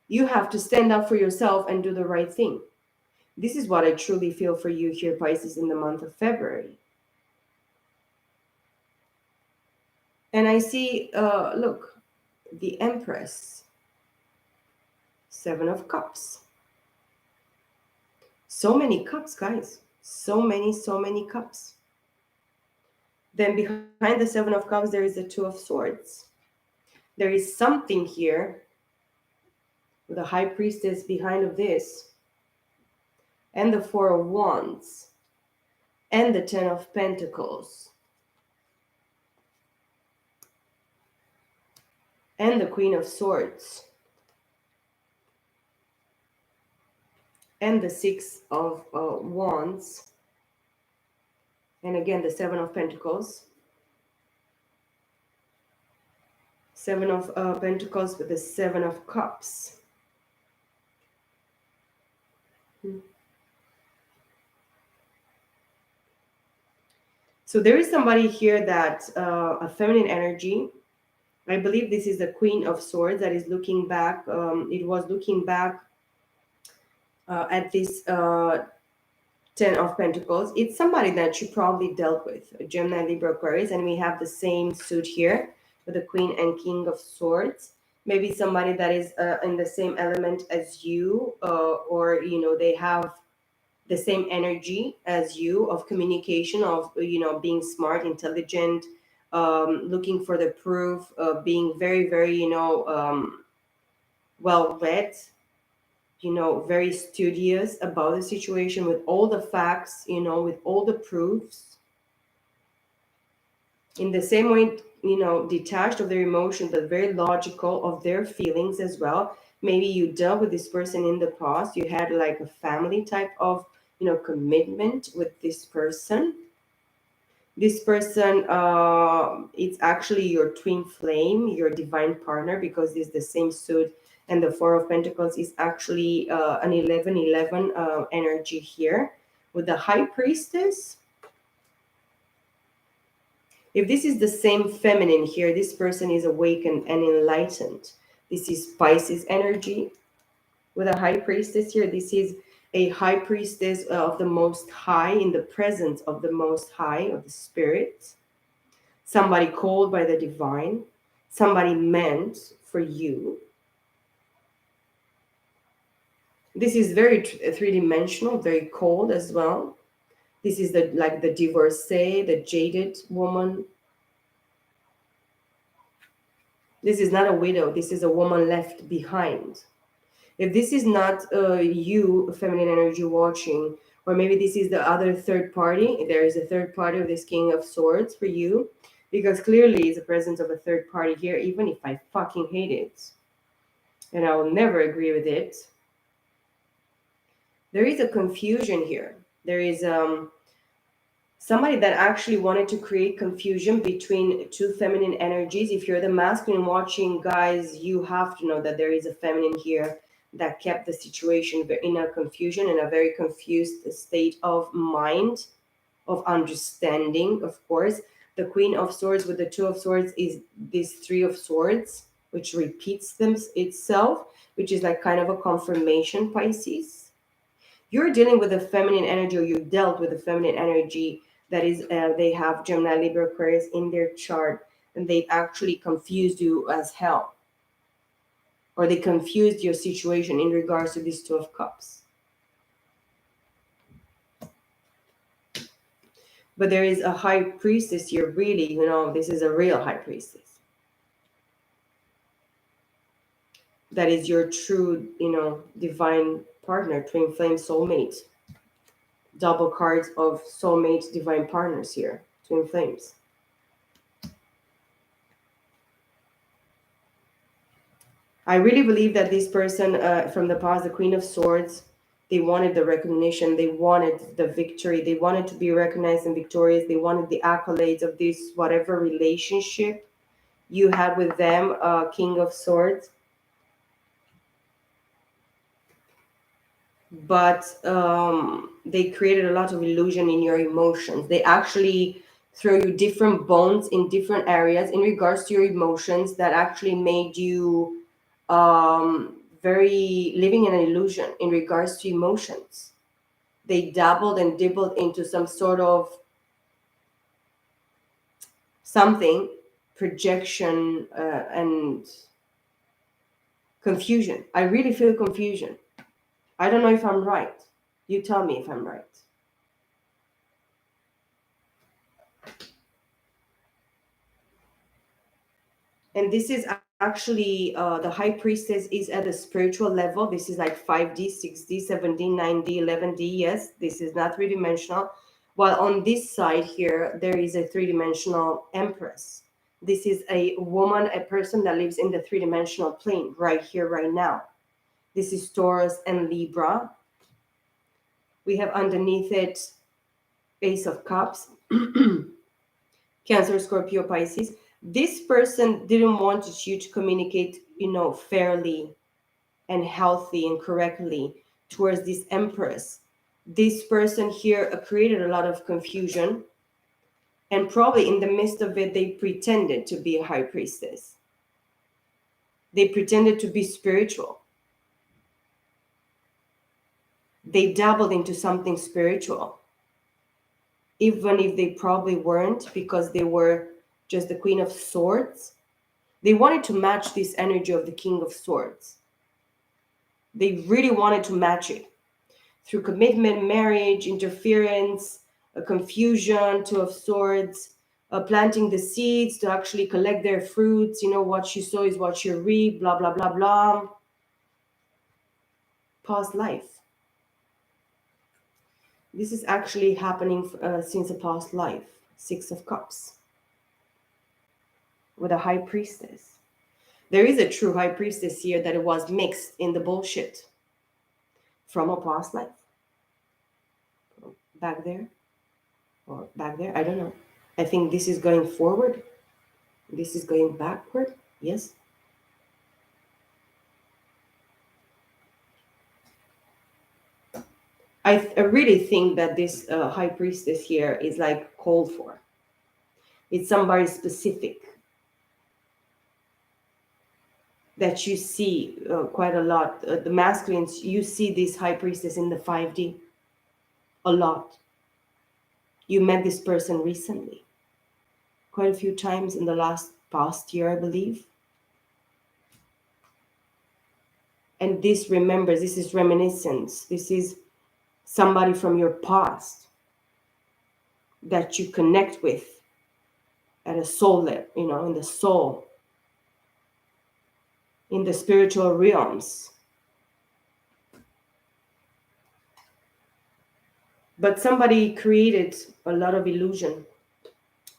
you have to stand up for yourself and do the right thing. This is what I truly feel for you here, Pisces, in the month of February. And I see, look, the Empress, Seven of Cups. So many cups, guys. So many cups. Then behind the Seven of Cups, there is the Two of Swords. There is something here with the High Priestess behind of this, and the Four of Wands, and the Ten of Pentacles, and the Queen of Swords, and the Six of Wands, and again the Seven of Pentacles. Seven of Pentacles with the Seven of Cups. So there is somebody here that a feminine energy. I believe this is the Queen of Swords that is looking back. It was looking back at this Ten of Pentacles. It's somebody that you probably dealt with, Gemini, Libra, Aquarius, and we have the same suit here with the Queen and King of Swords. Maybe somebody that is in the same element as you, or they have the same energy as you of communication, of being smart, intelligent, looking for the proof, being very, very well read, very studious about the situation, with all the facts, with all the proofs. In the same way, detached of their emotions, but very logical of their feelings as well. Maybe you dealt with this person in the past. You had like a family type of, commitment with this person. This person, it's actually your twin flame, your divine partner, because it's the same suit. And the Four of Pentacles is actually an 11-11 energy here with the High Priestess. If this is the same feminine here, this person is awakened and enlightened. This is Pisces energy with a High Priestess here. This is a High Priestess of the Most High, in the presence of the Most High, of the Spirit. Somebody called by the divine. Somebody meant for you. This is very three-dimensional, very cold as well. This is the divorcee, the jaded woman. This is not a widow. This is a woman left behind. If this is not you, feminine energy, watching, or maybe this is the other third party, there is a third party of this King of Swords for you, because clearly it's the presence of a third party here, even if I fucking hate it. And I will never agree with it. There is a confusion here. There is somebody that actually wanted to create confusion between two feminine energies. If you're the masculine watching, guys, you have to know that there is a feminine here that kept the situation in a confusion, in a very confused state of mind, of understanding, of course. The Queen of Swords with the Two of Swords is this Three of Swords, which repeats them itself, which is like kind of a confirmation, Pisces. You're dealing with a feminine energy, or you dealt with a feminine energy that is, they have Gemini, Libra, Aquarius in their chart, and they've actually confused you as hell, or they confused your situation in regards to this Two of Cups. But there is a high priestess here, really, this is a real high priestess. That is your true, divine partner, twin flame, soulmate. Double cards of soulmate, divine partners here, twin flames. I really believe that this person from the past, the Queen of Swords, they wanted the recognition, they wanted the victory, they wanted to be recognized and victorious, they wanted the accolades of this whatever relationship you had with them, King of Swords. But they created a lot of illusion in your emotions. They actually throw you different bones in different areas in regards to your emotions that actually made you very living in an illusion in regards to emotions. They dabbled and dibbled into some sort of something, projection, and confusion. I really feel confusion. I don't know if I'm right. You tell me if I'm right. And this is actually the high priestess is at a spiritual level. This is like 5D, 6D, 7D, 9D, 11D. Yes, this is not three-dimensional. While on this side here, there is a three-dimensional empress. This is a woman, a person that lives in the three-dimensional plane right here, right now. This is Taurus and Libra. We have underneath it Ace of Cups, Cancer, Scorpio, Pisces. This person didn't want you to communicate, fairly and healthy and correctly towards this Empress. This person here created a lot of confusion, and probably in the midst of it, they pretended to be a high priestess. They pretended to be spiritual. They dabbled into something spiritual, even if they probably weren't, because they were just the Queen of Swords. They wanted to match this energy of the King of Swords. They really wanted to match it through commitment, marriage, interference, a confusion, Two of Swords, planting the seeds to actually collect their fruits. What you sow is what you reap, blah, blah, blah, blah. Past life. This is actually happening since a past life. Six of Cups. With a high priestess. There is a true high priestess here that it was mixed in the bullshit from a past life. Back there or back there, I don't know. I think this is going forward. This is going backward. Yes. I really think that this high priestess here is like called for. It's somebody specific that you see quite a lot. The masculines, you see this high priestess in the 5D a lot. You met this person recently, quite a few times in the past year, I believe. And this remembers, this is reminiscence. This is somebody from your past that you connect with at a soul level, in the soul, in the spiritual realms. But somebody created a lot of illusion.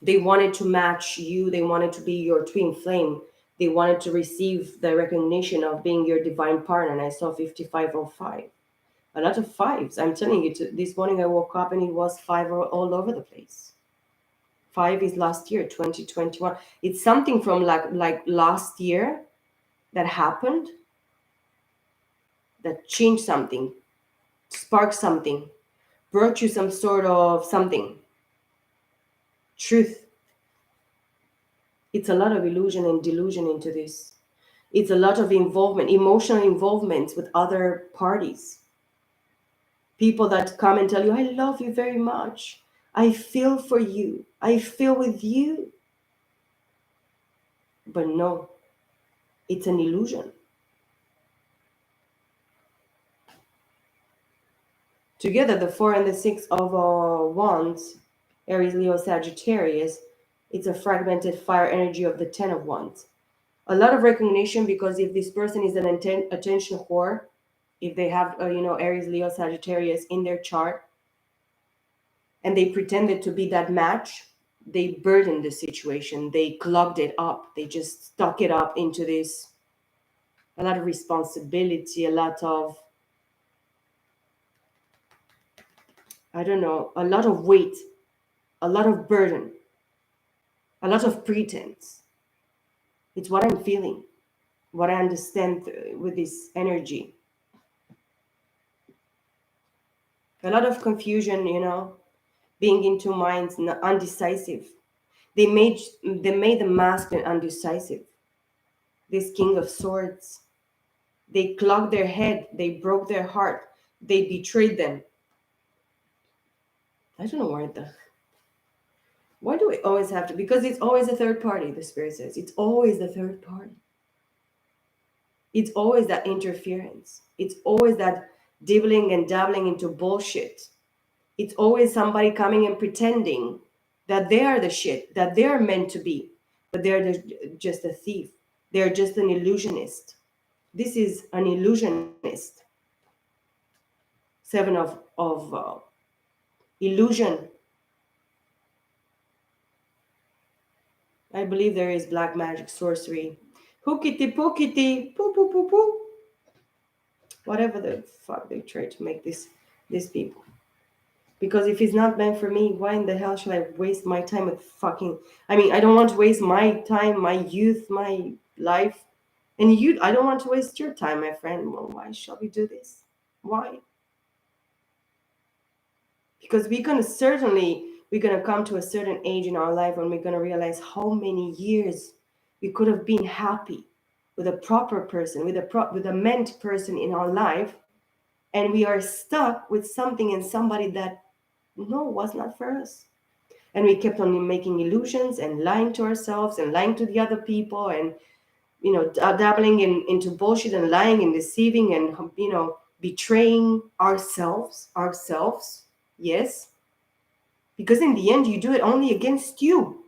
They wanted to match you. They wanted to be your twin flame. They wanted to receive the recognition of being your divine partner. And I saw 5505. A lot of fives. I'm telling you, this morning I woke up and it was five all over the place. Five is last year, 2021. It's something from like last year that happened, that changed something, sparked something, brought you some sort of something. Truth. It's a lot of illusion and delusion into this. It's a lot of involvement, emotional involvements with other parties. People that come and tell you, I love you very much. I feel for you. I feel with you. But no, it's an illusion. Together, the 4 and the 6 of wands, Aries, Leo, Sagittarius, it's a fragmented fire energy of the 10 of wands. A lot of recognition, because if this person is an attention whore, if they have, Aries, Leo, Sagittarius in their chart, and they pretended to be that match, they burdened the situation. They clogged it up. They just stuck it up into this, a lot of responsibility, a lot of, I don't know, a lot of weight, a lot of burden, a lot of pretense. It's what I'm feeling, what I understand with this energy. A lot of confusion, being in two minds, undecisive. They made the masculine undecisive. This King of Swords. They clogged their head. They broke their heart. They betrayed them. I don't know why do we always have to? Because it's always a third party, the Spirit says. It's always the third party. It's always that interference. It's always that dibbling and dabbling into bullshit. It's always somebody coming and pretending that they are the shit, that they are meant to be, but they're just a thief. They're just an illusionist. This is an illusionist. 7 of illusion. I believe there is black magic, sorcery. Hookity pookity, poo poo poo poo. Whatever the fuck they try to make these people. Because if it's not meant for me, why in the hell should I waste my time with fucking... I mean, I don't want to waste my time, my youth, my life. And I don't want to waste your time, my friend. Well, why shall we do this? Why? Because we're going to come to a certain age in our life when we're going to realize how many years we could have been happy with a proper person, with a meant person in our life. And we are stuck with something and somebody that was not for us. And we kept on making illusions and lying to ourselves and lying to the other people and, dabbling into bullshit and lying and deceiving and, betraying ourselves. Yes. Because in the end, you do it only against you.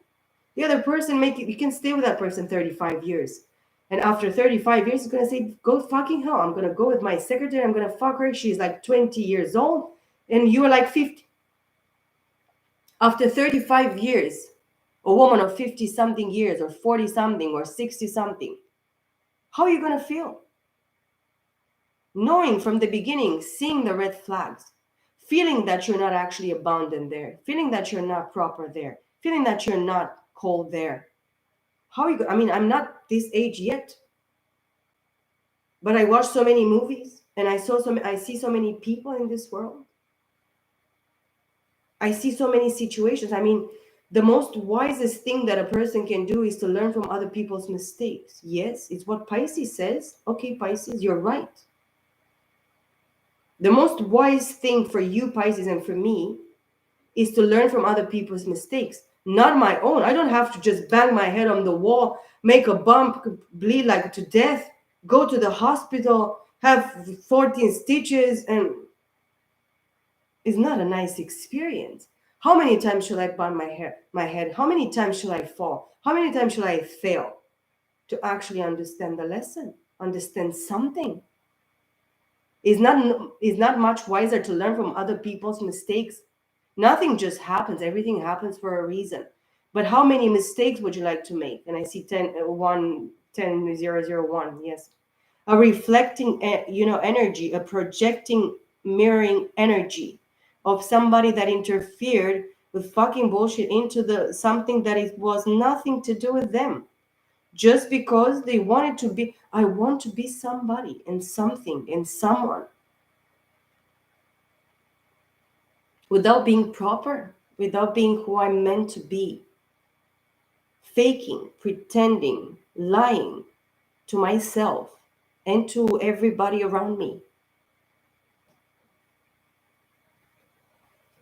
The other person, you can stay with that person 35 years. And after 35 years, he's going to say, go fucking hell. I'm going to go with my secretary. I'm going to fuck her. She's like 20 years old. And you are like 50. After 35 years, a woman of 50-something years or 40-something or 60-something, how are you going to feel? Knowing from the beginning, seeing the red flags, feeling that you're not actually abundant there, feeling that you're not proper there, feeling that you're not cold there. How are you? I'm not this age yet, but I watch so many movies and I see so many people in this world. I see so many situations. The most wisest thing that a person can do is to learn from other people's mistakes. Yes, it's what Pisces says. Okay, Pisces, you're right. The most wise thing for you, Pisces, and for me is to learn from other people's mistakes, not my own. I don't have to just bang my head on the wall, make a bump, bleed like to death, go to the hospital, have 14 stitches, and it's not a nice experience. How many times should I bang my head? How many times should I fall? How many times should I fail to actually understand the lesson, understand something? Is not much wiser to learn from other people's mistakes? Nothing just happens. Everything happens for a reason. But how many mistakes would you like to make? And I see 10,001. Yes. A reflecting, energy, a projecting mirroring energy of somebody that interfered with fucking bullshit into the something that it was nothing to do with them, just because they wanted to be. I want to be somebody and something and someone, without being proper, without being who I'm meant to be, faking, pretending, lying to myself and to everybody around me.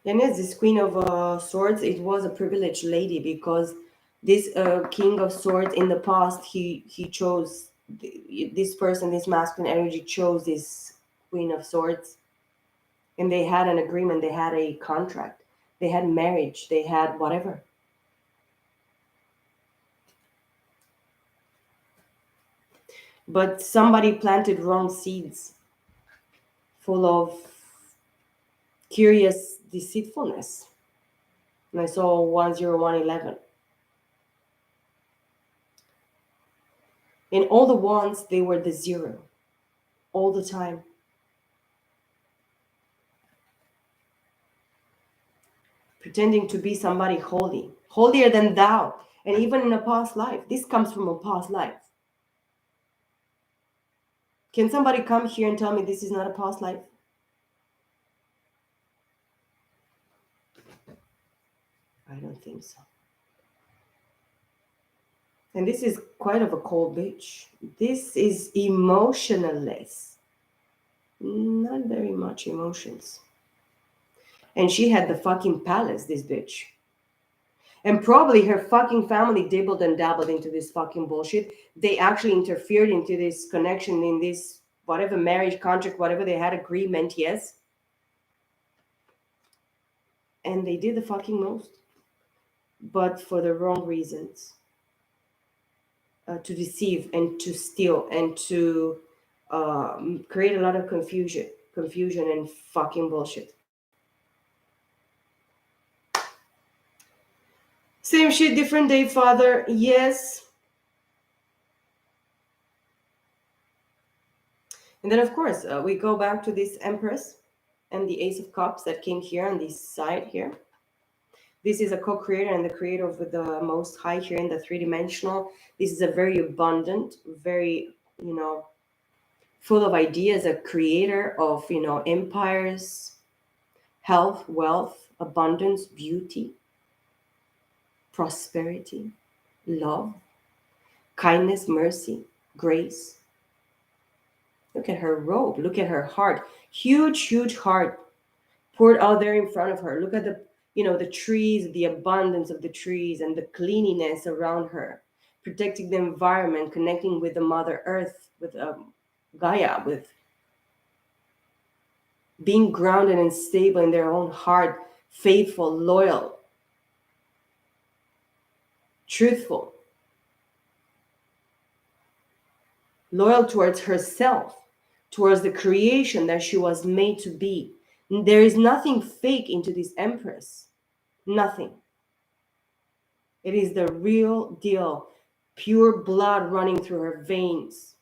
And as this Queen of Swords, it was a privileged lady, because this King of Swords in the past, he chose this person, this masculine energy chose this Queen of Swords, and they had an agreement, they had a contract, they had marriage, they had whatever. But somebody planted wrong seeds full of curious deceitfulness. And I saw 10111. In all the ones, they were the zero all the time. Pretending to be somebody holy, holier than thou. And even in a past life, this comes from a past life. Can somebody come here and tell me this is not a past life? I don't think so. And this is quite of a cold bitch. This is emotionless. Not very much emotions. And she had the fucking palace, this bitch. And probably her fucking family dibbled and dabbled into this fucking bullshit. They actually interfered into this connection, in this whatever marriage contract, whatever they had agreement, yes. And they did the fucking most. But for the wrong reasons. To deceive and to steal and to create a lot of confusion and fucking bullshit. Same shit, different day, Father. Yes. And then, of course, we go back to this Empress and the Ace of Cups that came here on this side here. This is a co-creator and the creator of the Most High here in the three-dimensional. This is a very abundant, very, full of ideas, a creator of, empires, health, wealth, abundance, beauty, prosperity, love, kindness, mercy, grace. Look at her robe. Look at her heart. Huge, huge heart poured out there in front of her. Look at the trees, the abundance of the trees and the cleanliness around her, protecting the environment, connecting with the Mother Earth, with Gaia, with being grounded and stable in their own heart, faithful, loyal, truthful, loyal towards herself, towards the creation that she was made to be. There is nothing fake into this Empress. Nothing. It is the real deal. Pure blood running through her veins.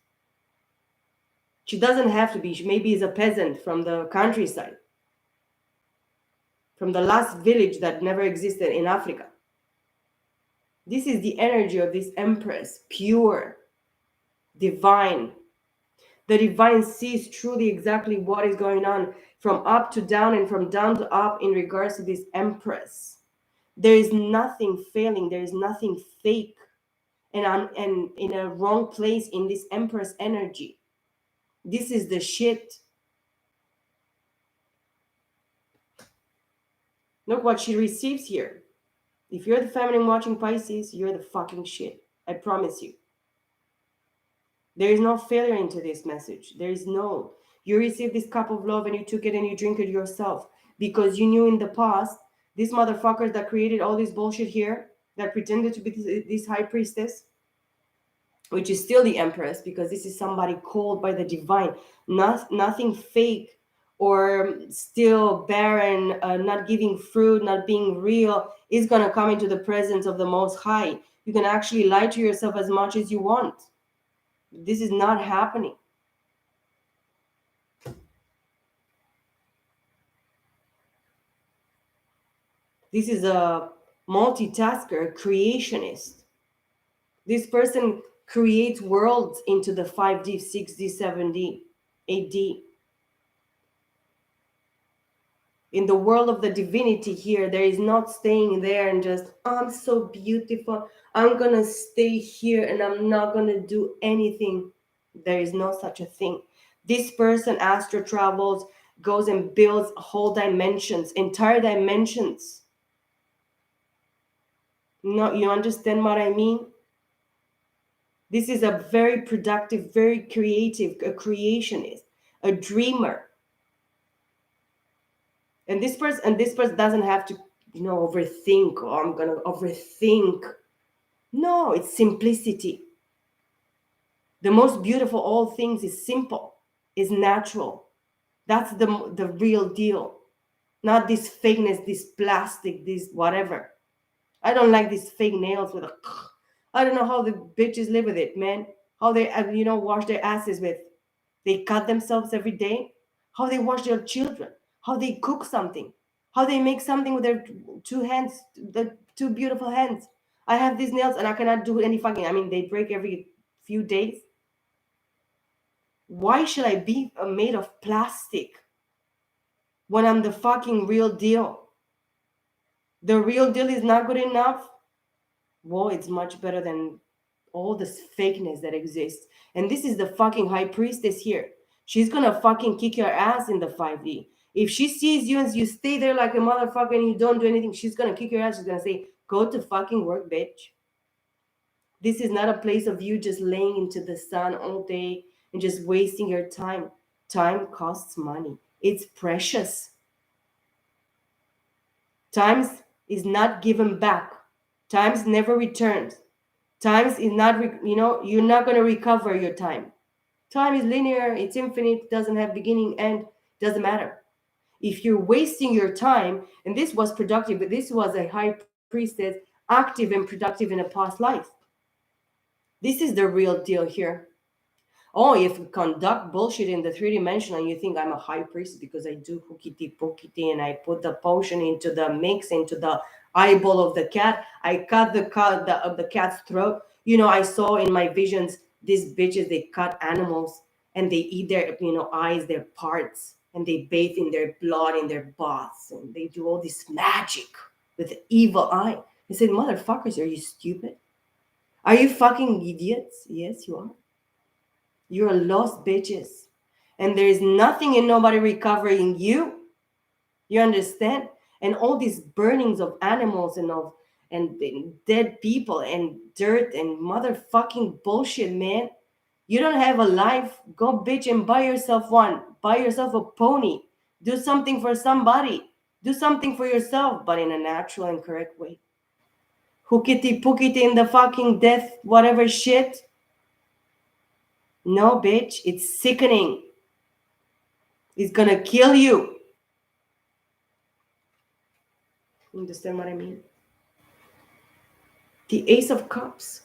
She doesn't have to be. She maybe is a peasant from the countryside, from the last village that never existed in Africa. This is the energy of this Empress. Pure, divine. The divine sees truly exactly what is going on from up to down and from down to up in regards to this Empress. There is nothing failing. There is nothing fake and in a wrong place in this Empress energy. This is the shit. Look what she receives here. If you're the feminine watching Pisces, you're the fucking shit. I promise you. There is no failure into this message. There is no. You received this cup of love and you took it and you drink it yourself because you knew in the past, these motherfuckers that created all this bullshit here, that pretended to be this high priestess, which is still the Empress, because this is somebody called by the divine, nothing fake or still barren, not giving fruit, not being real, is going to come into the presence of the Most High. You can actually lie to yourself as much as you want. This is not happening. This is a multitasker, a creationist. This person creates worlds into the 5D, 6D, 7D, 8D. In the world of the divinity here, there is not staying there and just, I'm so beautiful, I'm gonna stay here and I'm not gonna do anything. There is no such a thing. This person astro travels, goes and builds whole dimensions, entire dimensions. No, you understand what I mean? This is a very productive, very creative, a creationist, a dreamer. And this person doesn't have to, overthink. Oh, I'm gonna overthink. No, it's simplicity. The most beautiful all things is simple, is natural. That's the real deal. Not this fakeness, this plastic, this whatever. I don't like these fake nails with a. I don't know how the bitches live with it, man. How they, wash their asses with. They cut themselves every day. How they wash their children. How they cook something. How they make something with their two hands, the two beautiful hands. I have these nails and I cannot do any fucking. I mean, they break every few days. Why should I be made of plastic when I'm the fucking real deal? The real deal is not good enough. Well, it's much better than all this fakeness that exists. And this is the fucking high priestess here. She's gonna fucking kick your ass in the 5D. If she sees you and you stay there like a motherfucker and you don't do anything, she's gonna kick your ass. She's gonna say, go to fucking work, bitch. This is not a place of you just laying into the sun all day and just wasting your time. Time costs money. It's precious. Time is not given back. Time never returns. Time is not, you're not going to recover your time. Time is linear, it's infinite, doesn't have beginning, end, doesn't matter. If you're wasting your time, and this was productive, but this was a high priestess, active and productive in a past life. This is the real deal here. Oh, if you conduct bullshit in the three-dimensional and you think I'm a high priest because I do hookity pokity and I put the potion into the mix, into the eyeball of the cat, I cut the cat's throat. I saw in my visions these bitches, they cut animals and they eat their eyes, their parts, and they bathe in their blood in their baths and they do all this magic with the evil eye. I said, motherfuckers, are you stupid? Are you fucking idiots? Yes, you are. You're lost bitches. And there is nothing and nobody recovering you. You understand? And all these burnings of animals and dead people and dirt and motherfucking bullshit, man. You don't have a life. Go bitch and buy yourself one. Buy yourself a pony. Do something for somebody. Do something for yourself, but in a natural and correct way. Hookity pookity in the fucking death, whatever shit. No, bitch, it's sickening. It's gonna kill you. Understand what I mean? The Ace of Cups.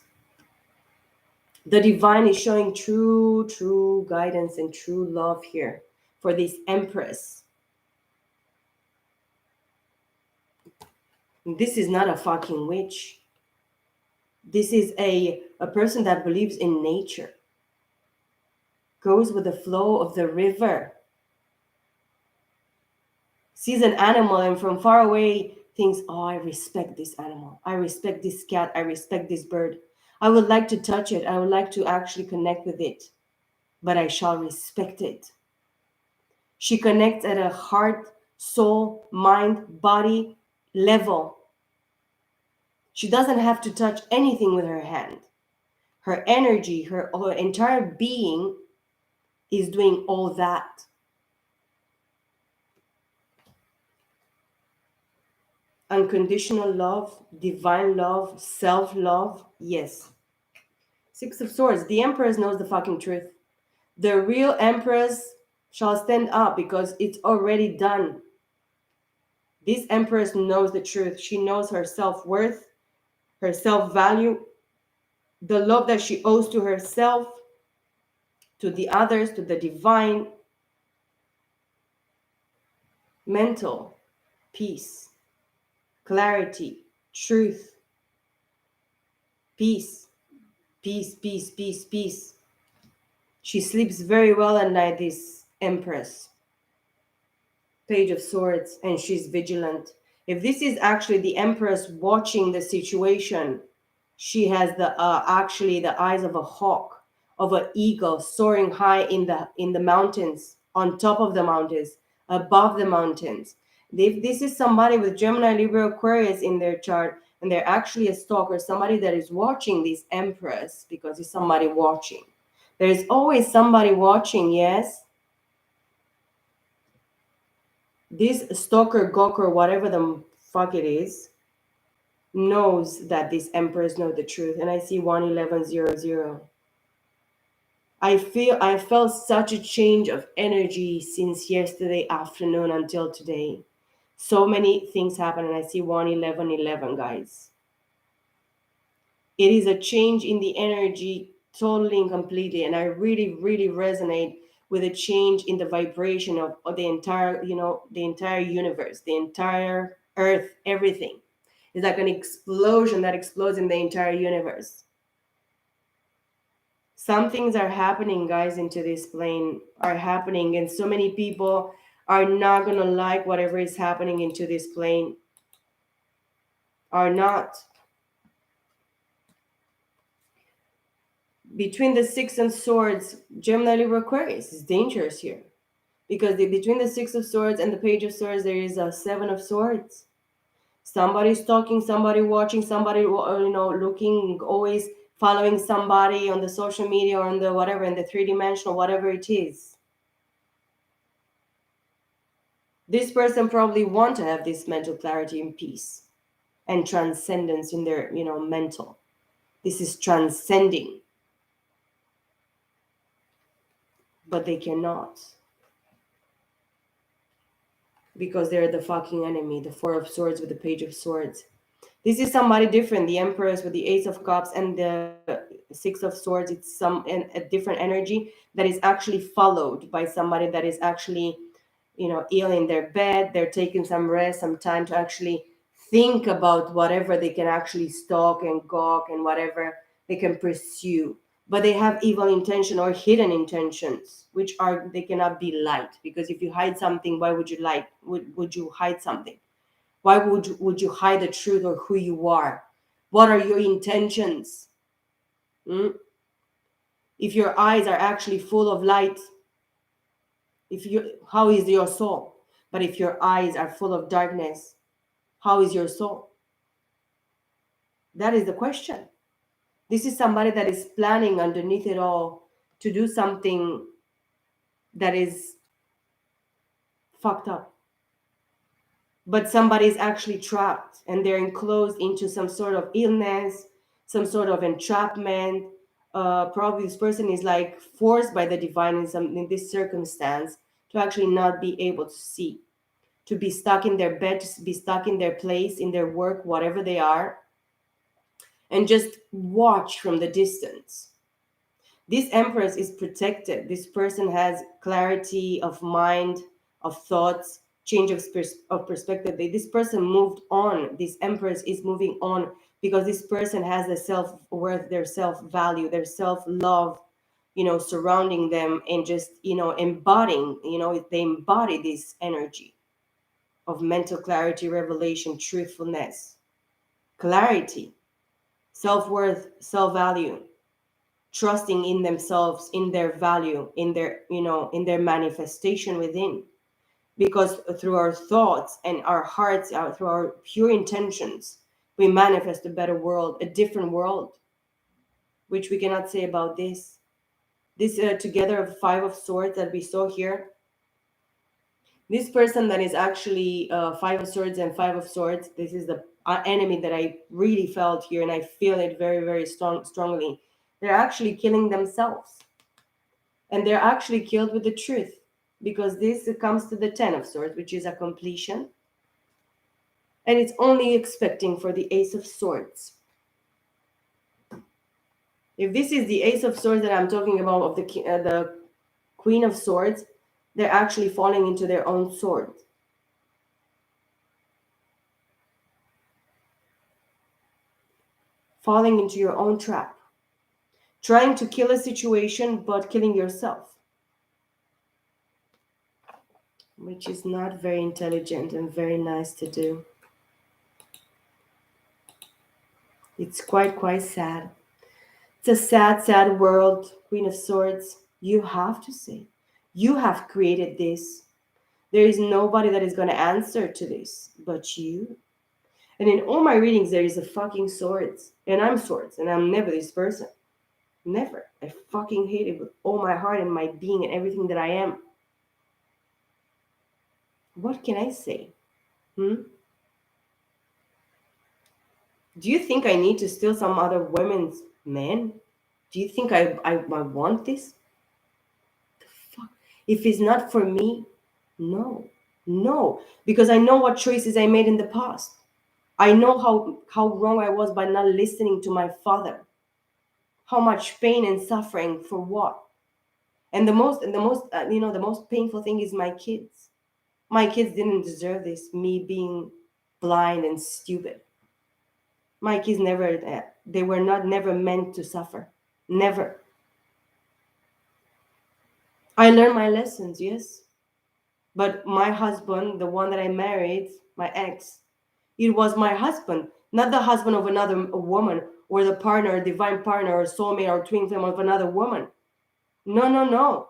The divine is showing true guidance and true love here for this Empress. This is not a fucking witch. This is a person that believes in nature. Goes with the flow of the river. Sees an animal and from far away thinks, oh, I respect this animal. I respect this cat. I respect this bird. I would like to touch it. I would like to actually connect with it, but I shall respect it. She connects at a heart, soul, mind, body level. She doesn't have to touch anything with her hand. Her energy, her entire being is doing all that. Unconditional love, divine love, self-love, yes. Six of Swords, the Empress knows the fucking truth. The real Empress shall stand up because it's already done. This Empress knows the truth. She knows her self-worth, her self-value, the love that she owes to herself, to the others, to the divine. Mental peace. clarity, truth, peace, peace, peace, peace, peace. She sleeps very well at night, this Empress. Page of Swords, and she's vigilant. If this is actually the Empress watching the situation, she has the actually the eyes of a hawk, of an eagle soaring high in the mountains, on top of the mountains, above the mountains. If this is somebody with Gemini, Libra, Aquarius in their chart, and they're actually a stalker, somebody that is watching this Empress, because it's somebody watching. There's always somebody watching, yes? This stalker, gawker, whatever the fuck it is, knows that these emperors know the truth. And I see 11100. I felt such a change of energy since yesterday afternoon until today. So many things happen, and I see 11111, guys. It is a change in the energy totally and completely, and I really, really resonate with a change in the vibration of the entire, the entire universe, the entire earth, everything. It's like an explosion that explodes in the entire universe. Some things are happening, guys, into this plane are happening, and so many people are not gonna like whatever is happening into this plane. Are not. Between the Six of Swords, Gemini, Libra, Aquarius is dangerous here, because between the Six of Swords and the Page of Swords, there is a Seven of Swords. Somebody's talking, somebody watching, somebody looking, always following somebody on the social media or on the whatever, in the three-dimensional, whatever it is. This person probably want to have this mental clarity and peace and transcendence in their mental. This is transcending, but they cannot, because they're the fucking enemy. The Four of Swords with the Page of Swords. This is somebody different. The Empress with the Ace of Cups and the Six of Swords. It's a different energy that is actually followed by somebody that is actually, ill in their bed. They're taking some rest, some time to actually think about whatever they can actually stalk and gawk and whatever they can pursue. But they have evil intention or hidden intentions, which are they cannot be light. Because if you hide something, why would you lie? Would you hide something? Why would you hide the truth or who you are? What are your intentions? Mm? If your eyes are actually full of light, how is your soul? But if your eyes are full of darkness, how is your soul? That is the question. This is somebody that is planning underneath it all to do something that is fucked up. But somebody is actually trapped and they're enclosed into some sort of illness, some sort of entrapment. Probably this person is like forced by the divine in this circumstance to actually not be able to see, to be stuck in their bed, to be stuck in their place, in their work, whatever they are, and just watch from the distance. This Empress is protected. This person has clarity of mind, of thoughts, change of perspective. This person moved on. This Empress is moving on because this person has their self-worth, their self-value, their self-love, surrounding them, and just, embodying, they embody this energy of mental clarity, revelation, truthfulness, clarity, self-worth, self-value, trusting in themselves, in their value, in their, in their manifestation within. Because through our thoughts and our hearts, through our pure intentions, we manifest a better world, a different world, which we cannot say about this. This together of Five of Swords that we saw here. This person that is actually Five of Swords and Five of Swords, this is the enemy that I really felt here, and I feel it very, very strongly. They're actually killing themselves. And they're actually killed with the truth, because this comes to the Ten of Swords, which is a completion. And it's only expecting for the Ace of Swords. If this is the Ace of Swords that I'm talking about, of the Queen of Swords, they're actually falling into their own sword. falling into your own trap, trying to kill a situation but killing yourself, which is not very intelligent and very nice to do. It's quite sad. It's a sad world, Queen of Swords. You have to say, you have created this. There is nobody that is going to answer to this but you. And in all my readings, there is a fucking swords. And I'm swords, and I'm never this person. Never. I fucking hate it with all my heart and my being and everything that I am. What can I say? Do you think I need to steal some other woman's man? Do you think I want this? The fuck? If it's not for me, no. No. Because I know what choices I made in the past. I know how wrong I was by not listening to my father. How much pain and suffering for what? And the most the most painful thing is my kids. My kids didn't deserve this, me being blind and stupid. My kids they were never meant to suffer. Never. I learned my lessons, yes. But my husband, the one that I married, my ex, it was my husband, not the husband of another woman or the partner, divine partner or soulmate or twin flame of another woman. No, no, no.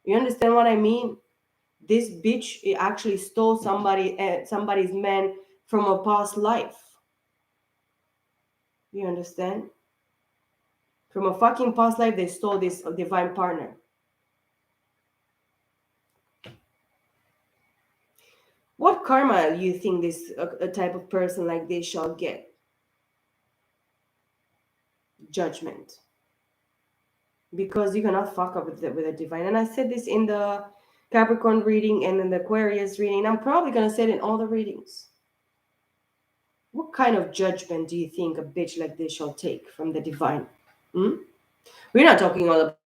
You understand what I mean? This bitch actually stole somebody's man from a past life. You understand? From a fucking past life, they stole this divine partner. What karma you think this a type of person like this shall get? Judgment. Because you cannot fuck up with the divine. And I said this in the Capricorn reading and in the Aquarius reading. I'm probably going to say it in all the readings. What kind of judgment do you think a bitch like this shall take from the divine? We're not talking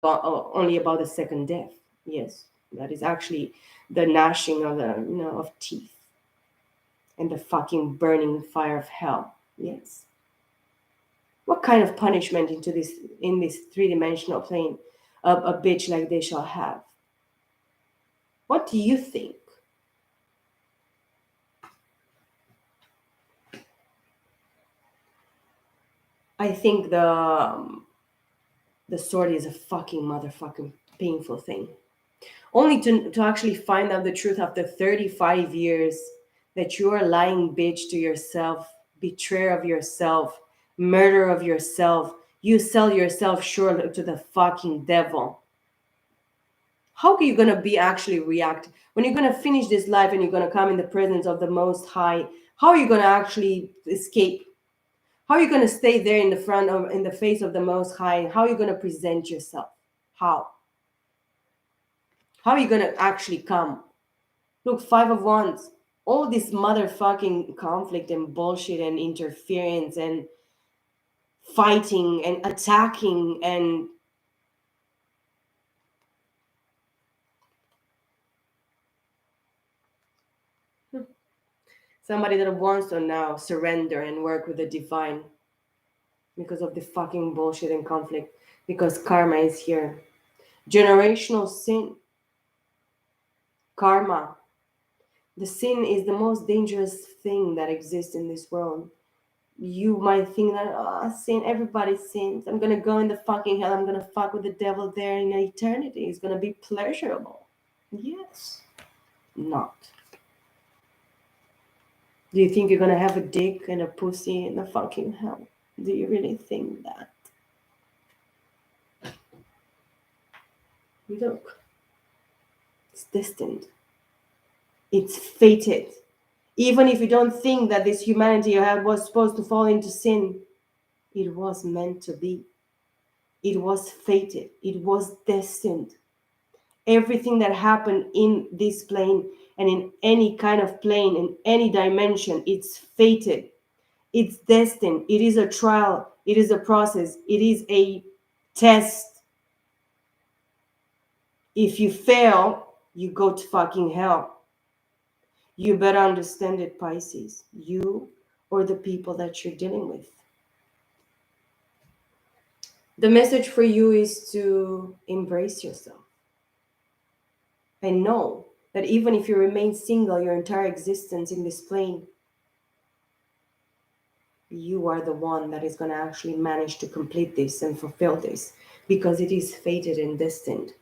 only about the second death. Yes, that is actually the gnashing of of teeth and the fucking burning fire of hell. Yes. What kind of punishment in this three-dimensional plane a bitch like this shall have? What do you think? I think the sword is a fucking motherfucking painful thing. Only to actually find out the truth after 35 years that you are a lying bitch to yourself, betrayer of yourself, murder of yourself. You sell yourself short to the fucking devil. How are you going to be actually react when you're going to finish this life and you're going to come in the presence of the Most High? How are you going to actually escape? How are you going to stay there in the face of the Most High? How are you going to present yourself? How? How are you going to actually come? Look, Five of Wands. All this motherfucking conflict and bullshit and interference and fighting and attacking and somebody that wants to now surrender and work with the divine because of the fucking bullshit and conflict, because karma is here. Generational sin. Karma. The sin is the most dangerous thing that exists in this world. You might think that, sin, everybody sins. I'm going to go in the fucking hell. I'm going to fuck with the devil there in eternity. It's going to be pleasurable. Yes. Not. Do you think you're going to have a dick and a pussy in the fucking hell? Do you really think that? Look. It's destined. It's fated. Even if you don't think that this humanity was supposed to fall into sin, it was meant to be. It was fated. It was destined. Everything that happened in this plane and in any kind of plane, in any dimension, it's fated. It's destined. It is a trial. It is a process. It is a test. If you fail, you go to fucking hell. You better understand it, Pisces. You or the people that you're dealing with. The message for you is to embrace yourself. And know that even if you remain single your entire existence in this plane, you are the one that is going to actually manage to complete this and fulfill this, because it is fated and destined.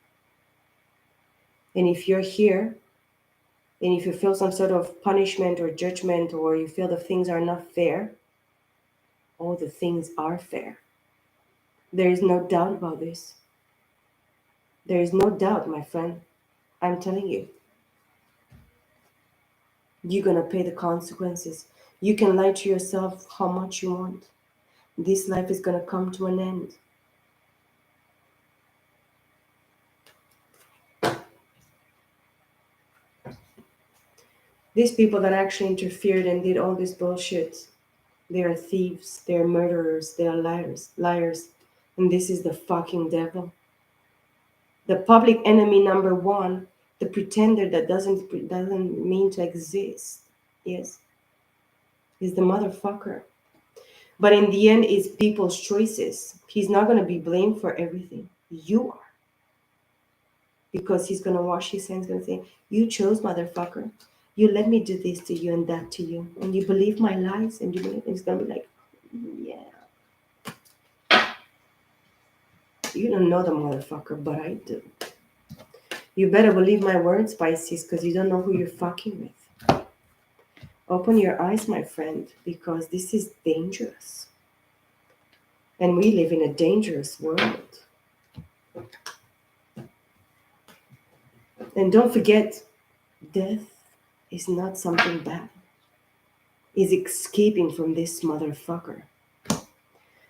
And if you're here and if you feel some sort of punishment or judgment, or you feel that things are not fair, all the things are fair. There is no doubt about this. There is no doubt, my friend. I'm telling you. You're going to pay the consequences. You can lie to yourself how much you want. This life is going to come to an end. These people that actually interfered and did all this bullshit, they are thieves, they are murderers, they are liars. And this is the fucking devil. The public enemy number one, the pretender that doesn't mean to exist, yes, is the motherfucker. But in the end, it's people's choices. He's not going to be blamed for everything. You are. Because he's going to wash his hands, going to say, you chose, motherfucker. You let me do this to you and that to you. And you believe my lies, and you believe, and he's going to be like, yeah. You don't know the motherfucker, but I do. You better believe my words, Pisces, because you don't know who you're fucking with. Open your eyes, my friend, because this is dangerous. And we live in a dangerous world. And don't forget, death is not something bad. It's escaping from this motherfucker.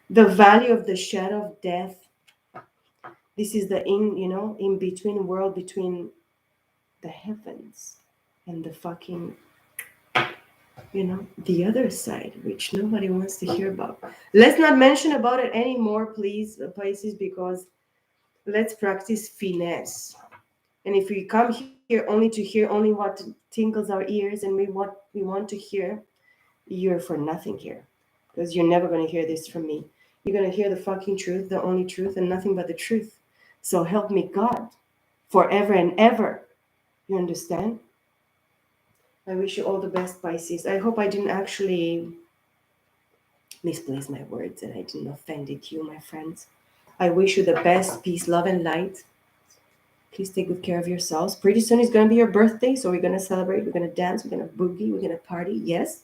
The value of the shadow of death, this is the in between world, between the heavens and the fucking, the other side, which nobody wants to hear about. Let's not mention about it anymore, please, Pisces, because let's practice finesse. And if we come here only to hear only what tinkles our ears and what we want to hear, you're for nothing here. Because you're never going to hear this from me. You're going to hear the fucking truth, the only truth, and nothing but the truth. So help me God, forever and ever. You understand? I wish you all the best, Pisces. I hope I didn't actually misplace my words and I didn't offend you, my friends. I wish you the best, peace, love, and light. Please take good care of yourselves. Pretty soon it's going to be your birthday, so we're going to celebrate. We're going to dance. We're going to boogie. We're going to party. Yes.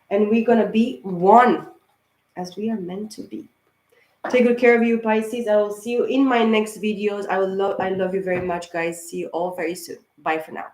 And we're going to be one as we are meant to be. Take good care of you, Pisces. I will see you in my next videos. I love you very much, guys. See you all very soon. Bye for now.